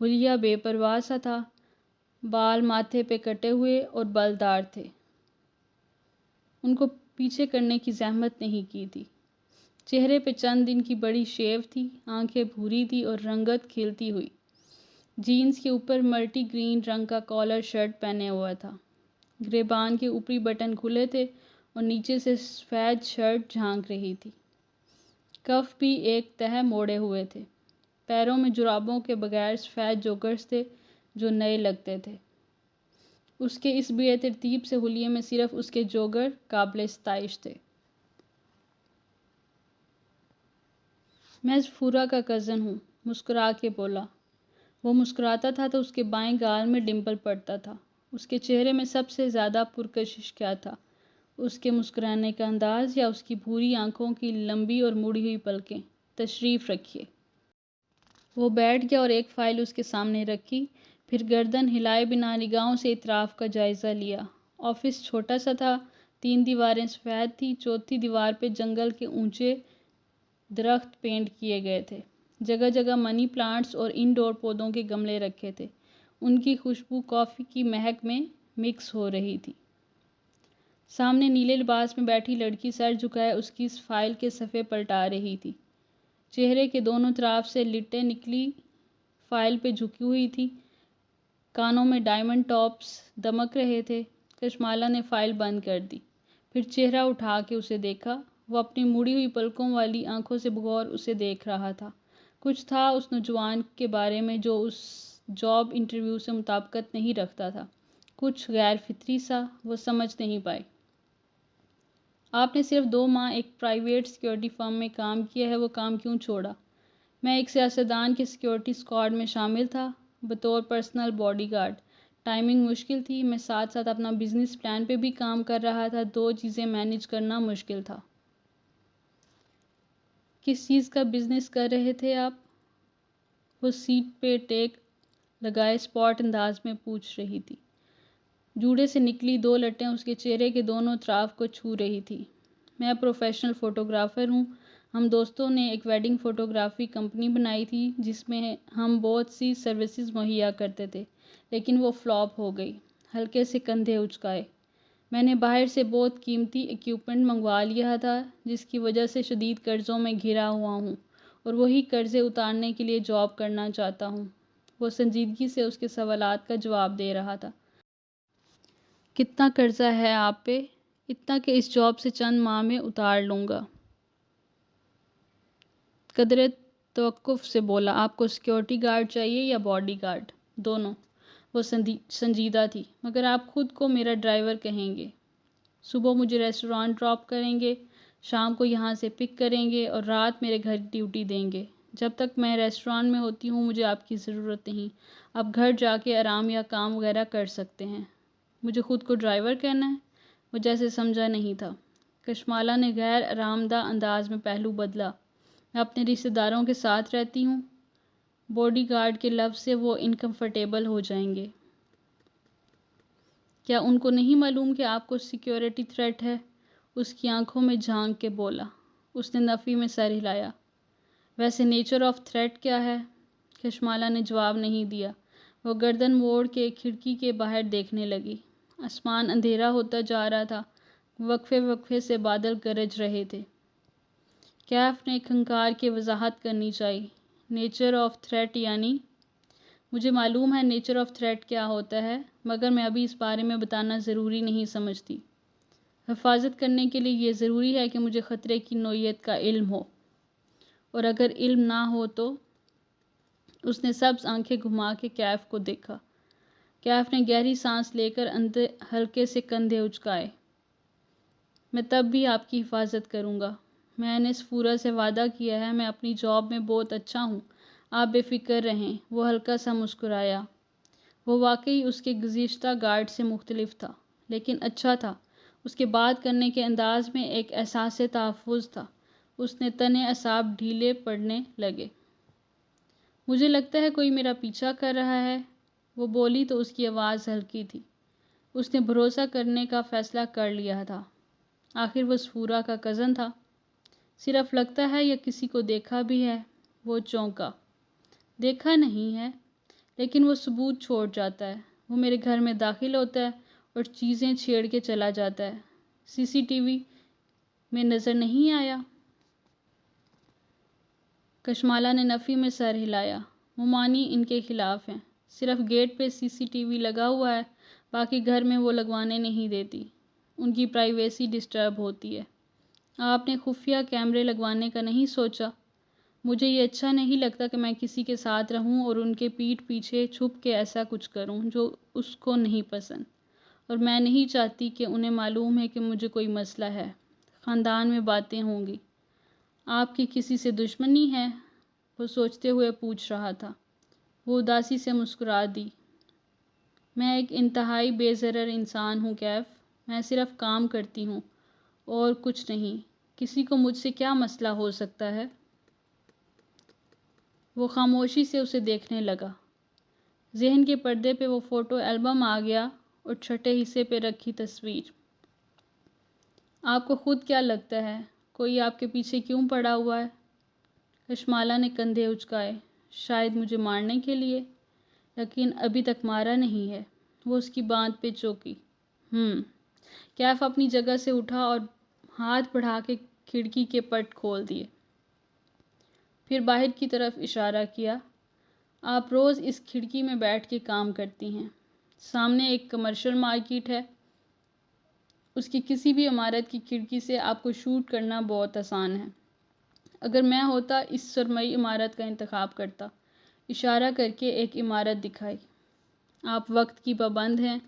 حلیہ بے پرواہ سا تھا، بال ماتھے پہ کٹے ہوئے اور بلدار تھے۔ ان کو پیچھے کرنے کی زحمت نہیں کی تھی۔ چہرے پہ چند دن کی بڑی شیو تھی، آنکھیں بھوری تھی اور رنگت کھلتی ہوئی۔ جینز کے اوپر ملٹی گرین رنگ کا کالر شرٹ پہنے ہوا تھا۔ گریبان کے اوپری بٹن کھلے تھے اور نیچے سے سفید شرٹ جھانک رہی تھی۔ کف بھی ایک تہہ موڑے ہوئے تھے۔ پیروں میں جرابوں کے بغیر سفید جوگرز تھے جو نئے لگتے تھے۔ اس کے اس بے ترتیب سے حلیے میں صرف اس کے جوگر قابل ستائش تھے۔ میں سفورہ کا کزن ہوں، مسکرا کے بولا۔ وہ مسکراتا تھا تو اس کے بائیں گال میں ڈمپل پڑتا تھا۔ اس کے چہرے میں سب سے زیادہ پرکشش کیا تھا؟ اس کے مسکرانے کا انداز یا اس کی بھوری آنکھوں کی لمبی اور مڑی ہوئی پلکیں؟ تشریف رکھیے۔ وہ بیٹھ گیا اور ایک فائل اس کے سامنے رکھی، پھر گردن ہلائے بنا نگاہوں سے اطراف کا جائزہ لیا۔ آفس چھوٹا سا تھا، 3 دیواریں سفید تھیں، چوتھی دیوار پہ جنگل کے اونچے درخت پینٹ کیے گئے تھے۔ جگہ جگہ منی پلانٹس اور انڈور پودوں کے گملے رکھے تھے، ان کی خوشبو کافی کی مہک میں مکس ہو رہی تھی۔ سامنے نیلے لباس میں بیٹھی لڑکی سر جھکائے اس کی فائل کے صفحے پلٹا رہی تھی۔ چہرے کے دونوں طرف سے لٹیں نکلی فائل پہ جھکی ہوئی تھی، کانوں میں ڈائمنڈ ٹاپس دمک رہے تھے۔ کشمالا نے فائل بند کر دی، پھر چہرہ اٹھا کے اسے دیکھا۔ وہ اپنی مڑی ہوئی پلکوں والی آنکھوں سے بغور اسے دیکھ رہا تھا۔ کچھ تھا اس نوجوان کے بارے میں جو اس جاب انٹرویو سے مطابقت نہیں رکھتا تھا، کچھ غیر فطری سا، وہ سمجھ نہیں پائی۔ آپ نے صرف 2 ماہ ایک پرائیویٹ سیکیورٹی فرم میں کام کیا ہے، وہ کام کیوں چھوڑا؟ میں ایک سیاستدان کے سیکیورٹی اسکواڈ میں شامل تھا، بطور پرسنل باڈی گارڈ۔ ٹائمنگ مشکل تھی، میں ساتھ ساتھ اپنا بزنس پلان پہ بھی کام کر رہا تھا، 2 چیزیں مینیج کرنا مشکل تھا۔ کس چیز کا بزنس کر رہے تھے آپ؟ وہ سیٹ پہ ٹیک لگائے اسپاٹ انداز میں پوچھ رہی تھی۔ جوڑے سے نکلی 2 لٹیں اس کے چہرے کے دونوں اطراف کو چھو رہی تھی۔ میں پروفیشنل فوٹوگرافر ہوں۔ ہم دوستوں نے ایک ویڈنگ فوٹوگرافی کمپنی بنائی تھی جس میں ہم بہت سی سروسز مہیا کرتے تھے، لیکن وہ فلاپ ہو گئی۔ ہلکے سے کندھے اچکائے۔ میں نے باہر سے بہت قیمتی ایکوپمنٹ منگوا لیا تھا، جس کی وجہ سے شدید قرضوں میں گھرا ہوا ہوں اور وہی قرضے اتارنے کے لیے جاب کرنا چاہتا ہوں۔ وہ سنجیدگی سے اس کے سوالات کا جواب دے رہا تھا۔ کتنا قرضہ ہے آپ پہ؟ اتنا کہ اس جاب سے چند ماہ میں اتار لوں گا۔ قدرے توقف سے بولا، آپ کو سیکیورٹی گارڈ چاہیے یا باڈی گارڈ؟ دونوں۔ وہ سنجیدہ تھی۔ مگر آپ خود کو میرا ڈرائیور کہیں گے۔ صبح مجھے ریسٹورانٹ ڈراپ کریں گے، شام کو یہاں سے پک کریں گے اور رات میرے گھر ڈیوٹی دیں گے۔ جب تک میں ریسٹورانٹ میں ہوتی ہوں مجھے آپ کی ضرورت نہیں، آپ گھر جا کے آرام یا کام وغیرہ کر سکتے ہیں۔ مجھے خود کو ڈرائیور کہنا ہے؟ وہ جیسے سمجھا نہیں تھا۔ کشمالا نے غیر آرام دہ انداز میں پہلو بدلا۔ میں اپنے رشتہ داروں کے ساتھ رہتی ہوں۔ باڈی گارڈ کے لفظ سے وہ انکمفرٹیبل ہو جائیں گے۔ کیا ان کو نہیں معلوم کہ آپ کو سیکیورٹی تھریٹ ہے؟ اس کی آنکھوں میں جھانک کے بولا۔ اس نے نفی میں سر ہلایا۔ ویسے نیچر آف تھریٹ کیا ہے؟ کشمالا نے جواب نہیں دیا۔ وہ گردن موڑ کے کھڑکی کے باہر دیکھنے لگی۔ آسمان اندھیرا ہوتا جا رہا تھا، وقفے وقفے سے بادل گرج رہے تھے۔ کیف نے کھنکار کے وضاحت کرنی چاہی۔ نیچر آف تھریٹ یعنی؟ مجھے معلوم ہے نیچر آف تھریٹ کیا ہوتا ہے، مگر میں ابھی اس بارے میں بتانا ضروری نہیں سمجھتی۔ حفاظت کرنے کے لیے یہ ضروری ہے کہ مجھے خطرے کی نوعیت کا علم ہو، اور اگر علم نہ ہو تو؟ اس نے سبز آنکھیں گھما کے کیف کو دیکھا۔ کیف نے گہری سانس لے کر ہلکے سے کندھے اچکائے۔ میں تب بھی آپ کی حفاظت کروں گا۔ میں نے سفورہ سے وعدہ کیا ہے، میں اپنی جاب میں بہت اچھا ہوں، آپ بے فکر رہیں۔ وہ ہلکا سا مسکرایا۔ وہ واقعی اس کے گزشتہ گارڈ سے مختلف تھا، لیکن اچھا تھا۔ اس کے بات کرنے کے انداز میں ایک احساس تحفظ تھا۔ اس نے تنے اعصاب ڈھیلے پڑنے لگے۔ مجھے لگتا ہے کوئی میرا پیچھا کر رہا ہے، وہ بولی تو اس کی آواز ہلکی تھی۔ اس نے بھروسہ کرنے کا فیصلہ کر لیا تھا، آخر وہ سفورہ کا کزن تھا۔ صرف لگتا ہے یا کسی کو دیکھا بھی ہے؟ وہ چونکا۔ دیکھا نہیں ہے، لیکن وہ ثبوت چھوڑ جاتا ہے۔ وہ میرے گھر میں داخل ہوتا ہے اور چیزیں چھیڑ کے چلا جاتا ہے۔ سی سی ٹی وی میں نظر نہیں آیا؟ کشمالا نے نفی میں سر ہلایا۔ ممانی ان کے خلاف ہیں۔ صرف گیٹ پہ سی سی ٹی وی لگا ہوا ہے، باقی گھر میں وہ لگوانے نہیں دیتی۔ ان کی پرائیویسی ڈسٹرب ہوتی ہے۔ آپ نے خفیہ کیمرے لگوانے کا نہیں سوچا؟ مجھے یہ اچھا نہیں لگتا کہ میں کسی کے ساتھ رہوں اور ان کے پیٹھ پیچھے چھپ کے ایسا کچھ کروں جو اس کو نہیں پسند، اور میں نہیں چاہتی کہ انہیں معلوم ہے کہ مجھے کوئی مسئلہ ہے۔ خاندان میں باتیں ہوں گی۔ آپ کی کسی سے دشمنی ہے؟ وہ سوچتے ہوئے پوچھ رہا تھا۔ وہ اداسی سے مسکرا دی۔ میں ایک انتہائی بے ضرر انسان ہوں کیف۔ میں صرف کام کرتی ہوں اور کچھ نہیں۔ کسی کو مجھ سے کیا مسئلہ ہو سکتا ہے؟ وہ خاموشی سے اسے دیکھنے لگا۔ ذہن کے پردے پہ وہ فوٹو البم آ گیا اور چھٹے حصے پہ رکھی تصویر۔ آپ کو خود کیا لگتا ہے کوئی آپ کے پیچھے کیوں پڑا ہوا ہے؟ کشمالہ نے کندھے اچکائے۔ شاید مجھے مارنے کے لیے، لیکن ابھی تک مارا نہیں ہے۔ وہ اس کی باندھ پہ چوکی۔ کیف اپنی جگہ سے اٹھا اور ہاتھ بڑھا کے کھڑکی کے پٹ کھول دیے۔ پھر باہر کی طرف اشارہ کیا۔ آپ روز اس کھڑکی میں بیٹھ کے کام کرتی ہیں۔ سامنے ایک کمرشل مارکیٹ ہے۔ اس کی کسی بھی عمارت کی کھڑکی سے آپ کو شوٹ کرنا بہت آسان ہے۔ اگر میں ہوتا اس سرمئی عمارت کا انتخاب کرتا۔ اشارہ کر کے ایک عمارت دکھائی۔ آپ وقت کی پابند ہیں۔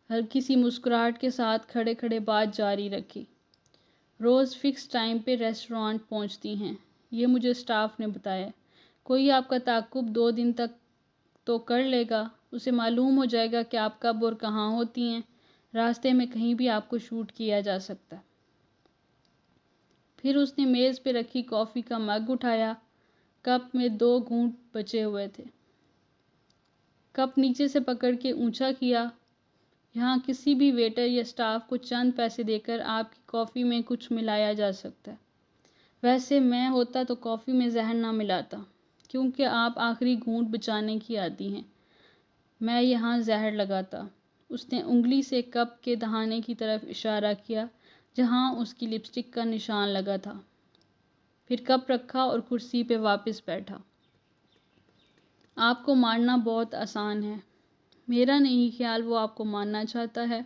ہلکی سی مسکراہٹ کے ساتھ کھڑے کھڑے بات جاری رکھی۔ روز فکس ٹائم پہ ریسٹورانٹ پہنچتی ہیں، یہ مجھے اسٹاف نے بتایا۔ کوئی آپ کا تعاقب 2 دن تک تو کر لے گا، اسے معلوم ہو جائے گا کہ آپ کب اور کہاں ہوتی ہیں، راستے میں کہیں بھی آپ کو شوٹ کیا جا سکتا۔ پھر اس نے میز پہ رکھی کافی کا مگ اٹھایا۔ کپ میں 2 گھونٹ بچے ہوئے تھے۔ کپ نیچے سے پکڑ کے اونچا کیا۔ یہاں کسی بھی ویٹر یا اسٹاف کو چند پیسے دے کر آپ کی کافی میں کچھ ملایا جا سکتا ہے۔ ویسے میں ہوتا تو کافی میں زہر نہ ملاتا، کیونکہ آپ آخری گھونٹ بچانے کی عادی ہیں۔ میں یہاں زہر لگاتا۔ اس نے انگلی سے کپ کے دہانے کی طرف اشارہ کیا جہاں اس کی لپسٹک کا نشان لگا تھا۔ پھر کپ رکھا اور کرسی پہ واپس بیٹھا۔ آپ کو مارنا بہت آسان ہے۔ میرا نہیں خیال وہ آپ کو مارنا چاہتا ہے۔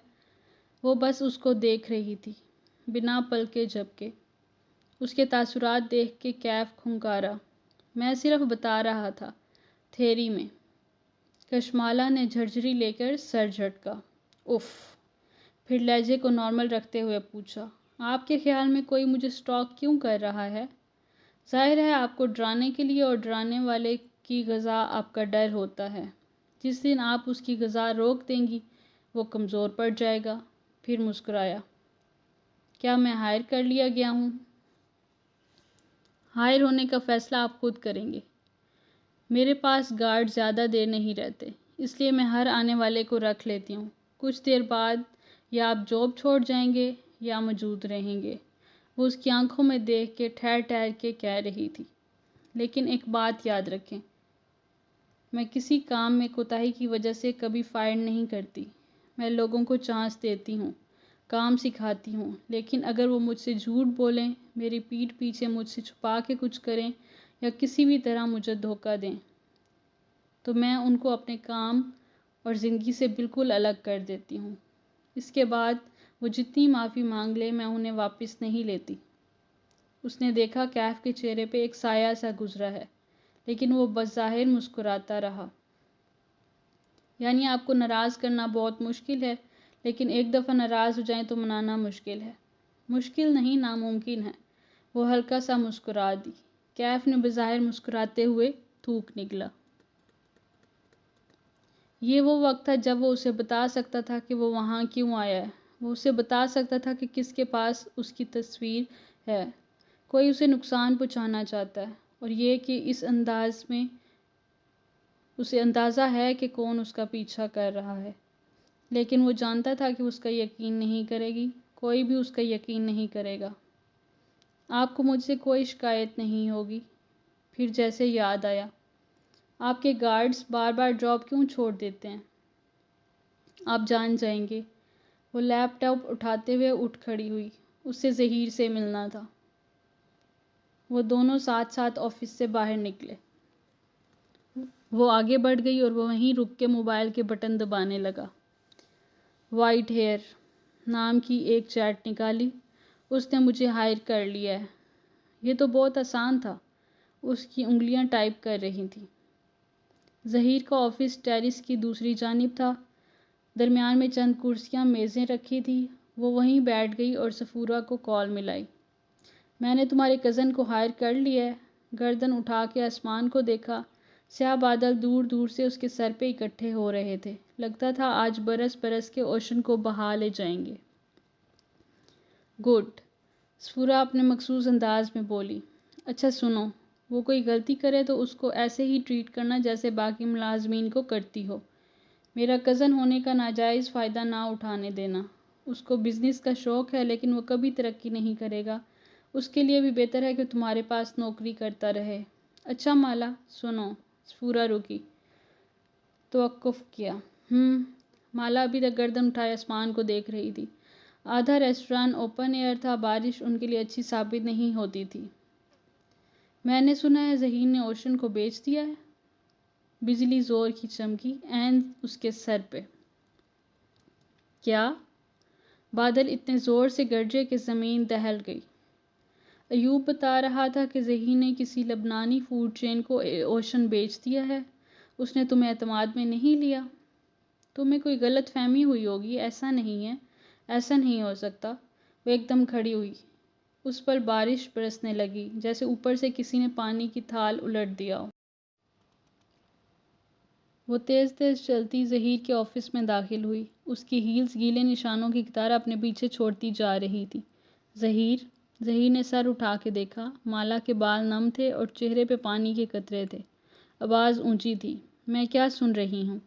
وہ بس اس کو دیکھ رہی تھی، بنا پلکے جھپکے۔ اس کے تاثرات دیکھ کے کیف کھنکارا۔ میں صرف بتا رہا تھا، تھیری میں۔ کشمالہ نے جھرجھری لے کر سر جھٹکا۔ اف۔ پھر لہجے کو نارمل رکھتے ہوئے پوچھا، آپ کے خیال میں کوئی مجھے سٹاک کیوں کر رہا ہے؟ ظاہر ہے آپ کو ڈرانے کے لیے، اور ڈرانے والے کی غذا آپ کا ڈر ہوتا ہے۔ جس دن آپ اس کی غذا روک دیں گی، وہ کمزور پڑ جائے گا۔ پھر مسکرایا۔ کیا میں ہائر کر لیا گیا ہوں؟ ہائر ہونے کا فیصلہ آپ خود کریں گے۔ میرے پاس گارڈ زیادہ دیر نہیں رہتے، اس لیے میں ہر آنے والے کو رکھ لیتی ہوں۔ کچھ دیر بعد یا آپ جاب چھوڑ جائیں گے یا موجود رہیں گے۔ وہ اس کی آنکھوں میں دیکھ کے ٹھہر ٹھہر کے کہہ رہی تھی، لیکن ایک بات یاد رکھیں، میں کسی کام میں کوتاہی کی وجہ سے کبھی فائر نہیں کرتی۔ میں لوگوں کو چانس دیتی ہوں، کام سکھاتی ہوں، لیکن اگر وہ مجھ سے جھوٹ بولیں، میری پیٹھ پیچھے مجھ سے چھپا کے کچھ کریں یا کسی بھی طرح مجھے دھوکہ دیں، تو میں ان کو اپنے کام اور زندگی سے بالکل الگ کر دیتی ہوں۔ اس کے بعد وہ جتنی معافی مانگ لے میں انہیں واپس نہیں لیتی۔ اس نے دیکھا کیف کے چہرے پہ ایک سایہ سا گزرا ہے، لیکن وہ بظاہر مسکراتا رہا۔ یعنی آپ کو ناراض کرنا بہت مشکل ہے، لیکن ایک دفعہ ناراض ہو جائیں تو منانا مشکل ہے۔ مشکل نہیں، ناممکن ہے۔ وہ ہلکا سا مسکرا دی۔ کیف نے بظاہر مسکراتے ہوئے تھوک نکلا۔ یہ وہ وقت تھا جب وہ اسے بتا سکتا تھا کہ وہ وہاں کیوں آیا ہے۔ وہ اسے بتا سکتا تھا کہ کس کے پاس اس کی تصویر ہے۔ کوئی اسے نقصان پہنچانا چاہتا ہے، اور یہ کہ اس انداز میں اسے اندازہ ہے کہ کون اس کا پیچھا کر رہا ہے۔ لیکن وہ جانتا تھا کہ اس کا یقین نہیں کرے گی، کوئی بھی اس کا یقین نہیں کرے گا۔ آپ کو مجھ سے کوئی شکایت نہیں ہوگی۔ پھر جیسے یاد آیا، آپ کے گارڈز بار بار جاب کیوں چھوڑ دیتے ہیں؟ آپ جان جائیں گے۔ وہ لیپ ٹاپ اٹھاتے ہوئے اٹھ کھڑی ہوئی۔ اس سے ظہیر سے ملنا تھا۔ وہ دونوں ساتھ ساتھ آفس سے باہر نکلے۔ وہ آگے بڑھ گئی اور وہ وہیں رک کے موبائل کے بٹن دبانے لگا۔ وائٹ ہیئر نام کی ایک چیٹ نکالی۔ اس نے مجھے ہائر کر لیا ہے۔ یہ تو بہت آسان تھا۔ اس کی انگلیاں ٹائپ کر رہی تھیں۔ ظہیر کا آفس ٹیریس کی دوسری جانب تھا۔ درمیان میں چند کرسیاں میزیں رکھی تھیں۔ وہ وہیں بیٹھ گئی اور صفورہ کو کال ملائی۔ میں نے تمہارے کزن کو ہائر کر لیا ہے۔ گردن اٹھا کے آسمان کو دیکھا۔ سیاہ بادل دور دور سے اس کے سر پہ اکٹھے ہو رہے تھے۔ لگتا تھا آج برس برس کے اوشن کو بہا لے جائیں گے۔ گڈ، سفورہ اپنے مخصوص انداز میں بولی۔ اچھا سنو، وہ کوئی غلطی کرے تو اس کو ایسے ہی ٹریٹ کرنا جیسے باقی ملازمین کو کرتی ہو۔ میرا کزن ہونے کا ناجائز فائدہ نہ اٹھانے دینا۔ اس کو بزنس کا شوق ہے لیکن وہ کبھی ترقی نہیں کرے گا۔ اس کے لیے بھی بہتر ہے کہ تمہارے پاس نوکری کرتا رہے۔ اچھا مالا، سنو، سفورہ رکی، توقف کیا۔ مالا ابھی تک گردن اٹھائے آسمان کو دیکھ رہی تھی۔ آدھا ریسٹوران اوپن ایئر تھا، بارش ان کے لیے اچھی ثابت نہیں ہوتی تھی۔ میں نے سنا ہے ظہیر نے اوشن کو بیچ دیا ہے۔ بجلی زور کی چمکی عین اس کے سر پہ۔ کیا؟ بادل اتنے زور سے گرجے کہ زمین دہل گئی۔ ایوب بتا رہا تھا کہ ظہیر نے کسی لبنانی فوڈ چین کو اوشن بیچ دیا ہے۔ اس نے تمہیں اعتماد میں نہیں لیا۔ تمہیں کوئی غلط فہمی ہوئی ہوگی، ایسا نہیں ہے، ایسا نہیں ہو سکتا۔ وہ ایک دم کھڑی ہوئی۔ اس پر بارش برسنے لگی، جیسے اوپر سے کسی نے پانی کی تھال الٹ دیا ہو۔ وہ تیز تیز چلتی ظہیر کے آفس میں داخل ہوئی۔ اس کی ہیلز گیلے نشانوں کی قطار اپنے پیچھے چھوڑتی جا رہی تھی۔ ظہیر نے سر اٹھا کے دیکھا۔ مالا کے بال نم تھے اور چہرے پہ پانی کے قطرے تھے۔ آواز اونچی تھی۔ میں کیا سن رہی ہوں؟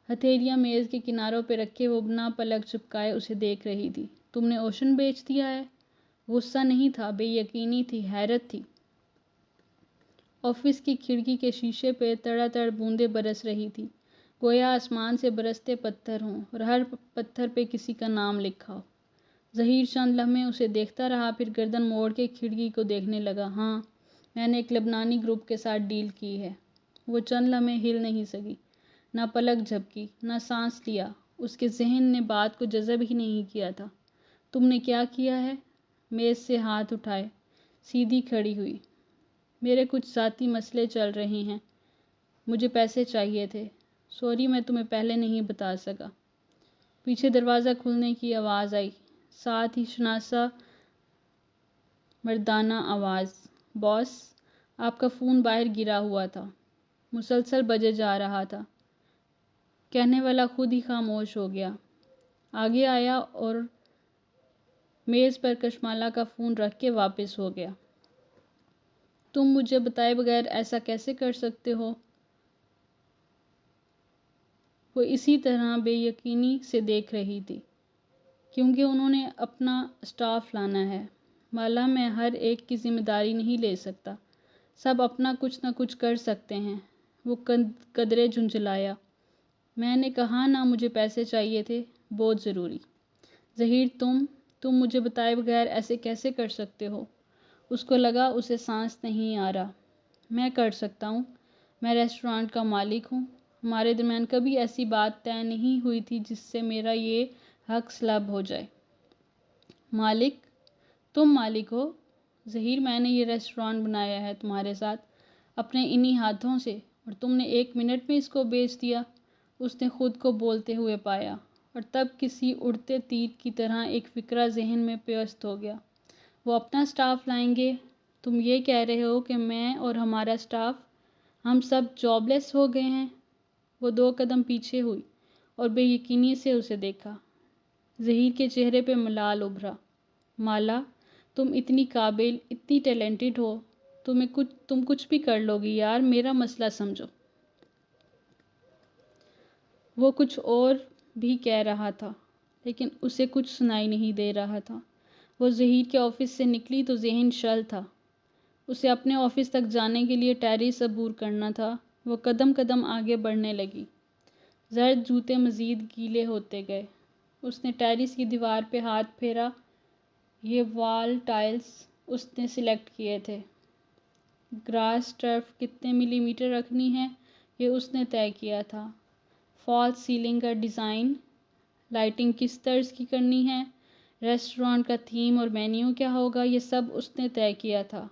ہتھیلیاں میز کے کناروں پہ رکھے وہ بنا پلک چپکائے اسے دیکھ رہی تھی۔ تم نے اوشن بیچ دیا ہے؟ غصہ نہیں تھا، بے یقینی تھی، حیرت تھی۔ آفس کی کھڑکی کے شیشے پہ تڑا تڑ بوندیں برس رہی تھی، گویا آسمان سے برستے پتھر ہوں اور ہر پتھر پہ کسی کا نام لکھا ہو۔ ظہیر چند لمحے اسے دیکھتا رہا، پھر گردن موڑ کے کھڑکی کو دیکھنے لگا۔ ہاں، میں نے ایک لبنانی گروپ کے ساتھ ڈیل کی ہے۔ وہ چند لمحے ہل نہیں سکی، نہ پلک جھپکی، نہ سانس لیا۔ اس کے ذہن نے بات کو جذب ہی نہیں کیا تھا۔ تم نے کیا کیا ہے؟ میز سے ہاتھ اٹھائے، سیدھی کھڑی ہوئی۔ میرے کچھ ذاتی مسئلے چل رہے ہیں، مجھے پیسے چاہیے تھے۔ سوری، میں تمہیں پہلے نہیں بتا سکا۔ پیچھے دروازہ کھلنے کی آواز آئی، ساتھ ہی شناسا مردانہ آواز، باس، آپ کا فون باہر گرا ہوا تھا۔ مسلسل بجے جا رہا تھا۔ کہنے والا خود ہی خاموش ہو گیا۔ آگے آیا اور میز پر کشمالہ کا فون رکھ کے واپس ہو گیا۔ تم مجھے بتائے بغیر ایسا کیسے کر سکتے ہو؟ وہ اسی طرح بے یقینی سے دیکھ رہی تھی۔ کیونکہ انہوں نے اپنا اسٹاف لانا ہے۔ مالا، میں ہر ایک کی ذمہ داری نہیں لے سکتا۔ سب اپنا کچھ نہ کچھ کر سکتے ہیں۔ وہ قدرے جھنجھلایا۔ میں نے کہا نا، مجھے پیسے چاہیے تھے، بہت ضروری۔ ظہیر، تم مجھے بتائے بغیر ایسے کیسے کر سکتے ہو؟ اس کو لگا اسے سانس نہیں آ رہا۔ میں کر سکتا ہوں، میں ریسٹورانٹ کا مالک ہوں۔ ہمارے درمیان کبھی ایسی بات طے نہیں ہوئی تھی جس سے میرا یہ حق سلب ہو جائے۔ مالک؟ تم مالک ہو؟ ظہیر، میں نے یہ ریسٹورانٹ بنایا ہے تمہارے ساتھ، اپنے انہی ہاتھوں سے، اور تم نے 1 منٹ میں اس کو بیچ دیا۔ اس نے خود کو بولتے ہوئے پایا، اور تب کسی اڑتے تیر کی طرح ایک فکرہ ذہن میں پیوست ہو گیا۔ وہ اپنا اسٹاف لائیں گے؟ تم یہ کہہ رہے ہو کہ میں اور ہمارا اسٹاف، ہم سب جاب لیس ہو گئے ہیں؟ وہ 2 قدم پیچھے ہوئی اور بے یقینی سے اسے دیکھا۔ ظہیر کے چہرے پہ ملال ابھرا۔ مالا، تم اتنی قابل، اتنی ٹیلنٹڈ ہو، تم کچھ بھی کر لو گی یار، میرا مسئلہ سمجھو۔ وہ کچھ اور بھی کہہ رہا تھا، لیکن اسے کچھ سنائی نہیں دے رہا تھا۔ وہ ظہیر کے آفس سے نکلی تو ذہن شل تھا۔ اسے اپنے آفس تک جانے کے لیے ٹیرس عبور کرنا تھا۔ وہ قدم قدم آگے بڑھنے لگی۔ زرد جوتے مزید گیلے ہوتے گئے۔ اس نے ٹیرس کی دیوار پہ ہاتھ پھیرا۔ یہ وال ٹائلز اس نے سلیکٹ کیے تھے۔ گراس ٹرف کتنے ملی میٹر رکھنی ہے، یہ اس نے طے کیا تھا۔ فالس سیلنگ کا ڈیزائن، لائٹنگ کس طرز کی کرنی ہے، ریسٹورانٹ کا تھیم اور مینیو کیا ہوگا، یہ سب اس نے طے کیا تھا۔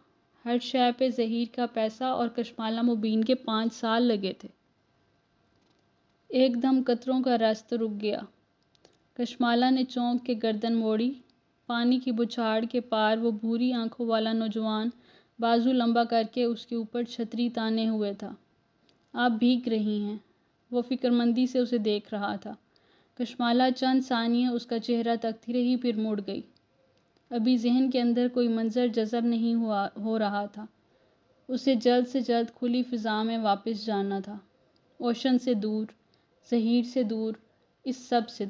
ہر شے پہ ظہیر کا پیسہ اور کشمالہ مبین کے 5 سال لگے تھے۔ ایک دم قطروں کا رست رک گیا۔ کشمالہ نے چونک کے گردن موڑی۔ پانی کی بچھاڑ کے پار وہ بھوری آنکھوں والا نوجوان بازو لمبا کر کے اس کے اوپر چھتری تانے ہوئے تھا۔ آپ بھیگ رہی ہیں۔ وہ فکرمندی سے اسے دیکھ رہا تھا۔ کشمالہ چند ثانیے اس کا چہرہ تکتی رہی، پھر مڑ گئی۔ ابھی ذہن کے اندر کوئی منظر جذب نہیں ہو رہا تھا۔ اسے جلد سے جلد کھلی فضا میں واپس جانا تھا، اوشن سے دور، زحیر سے دور، اس سب سے دور۔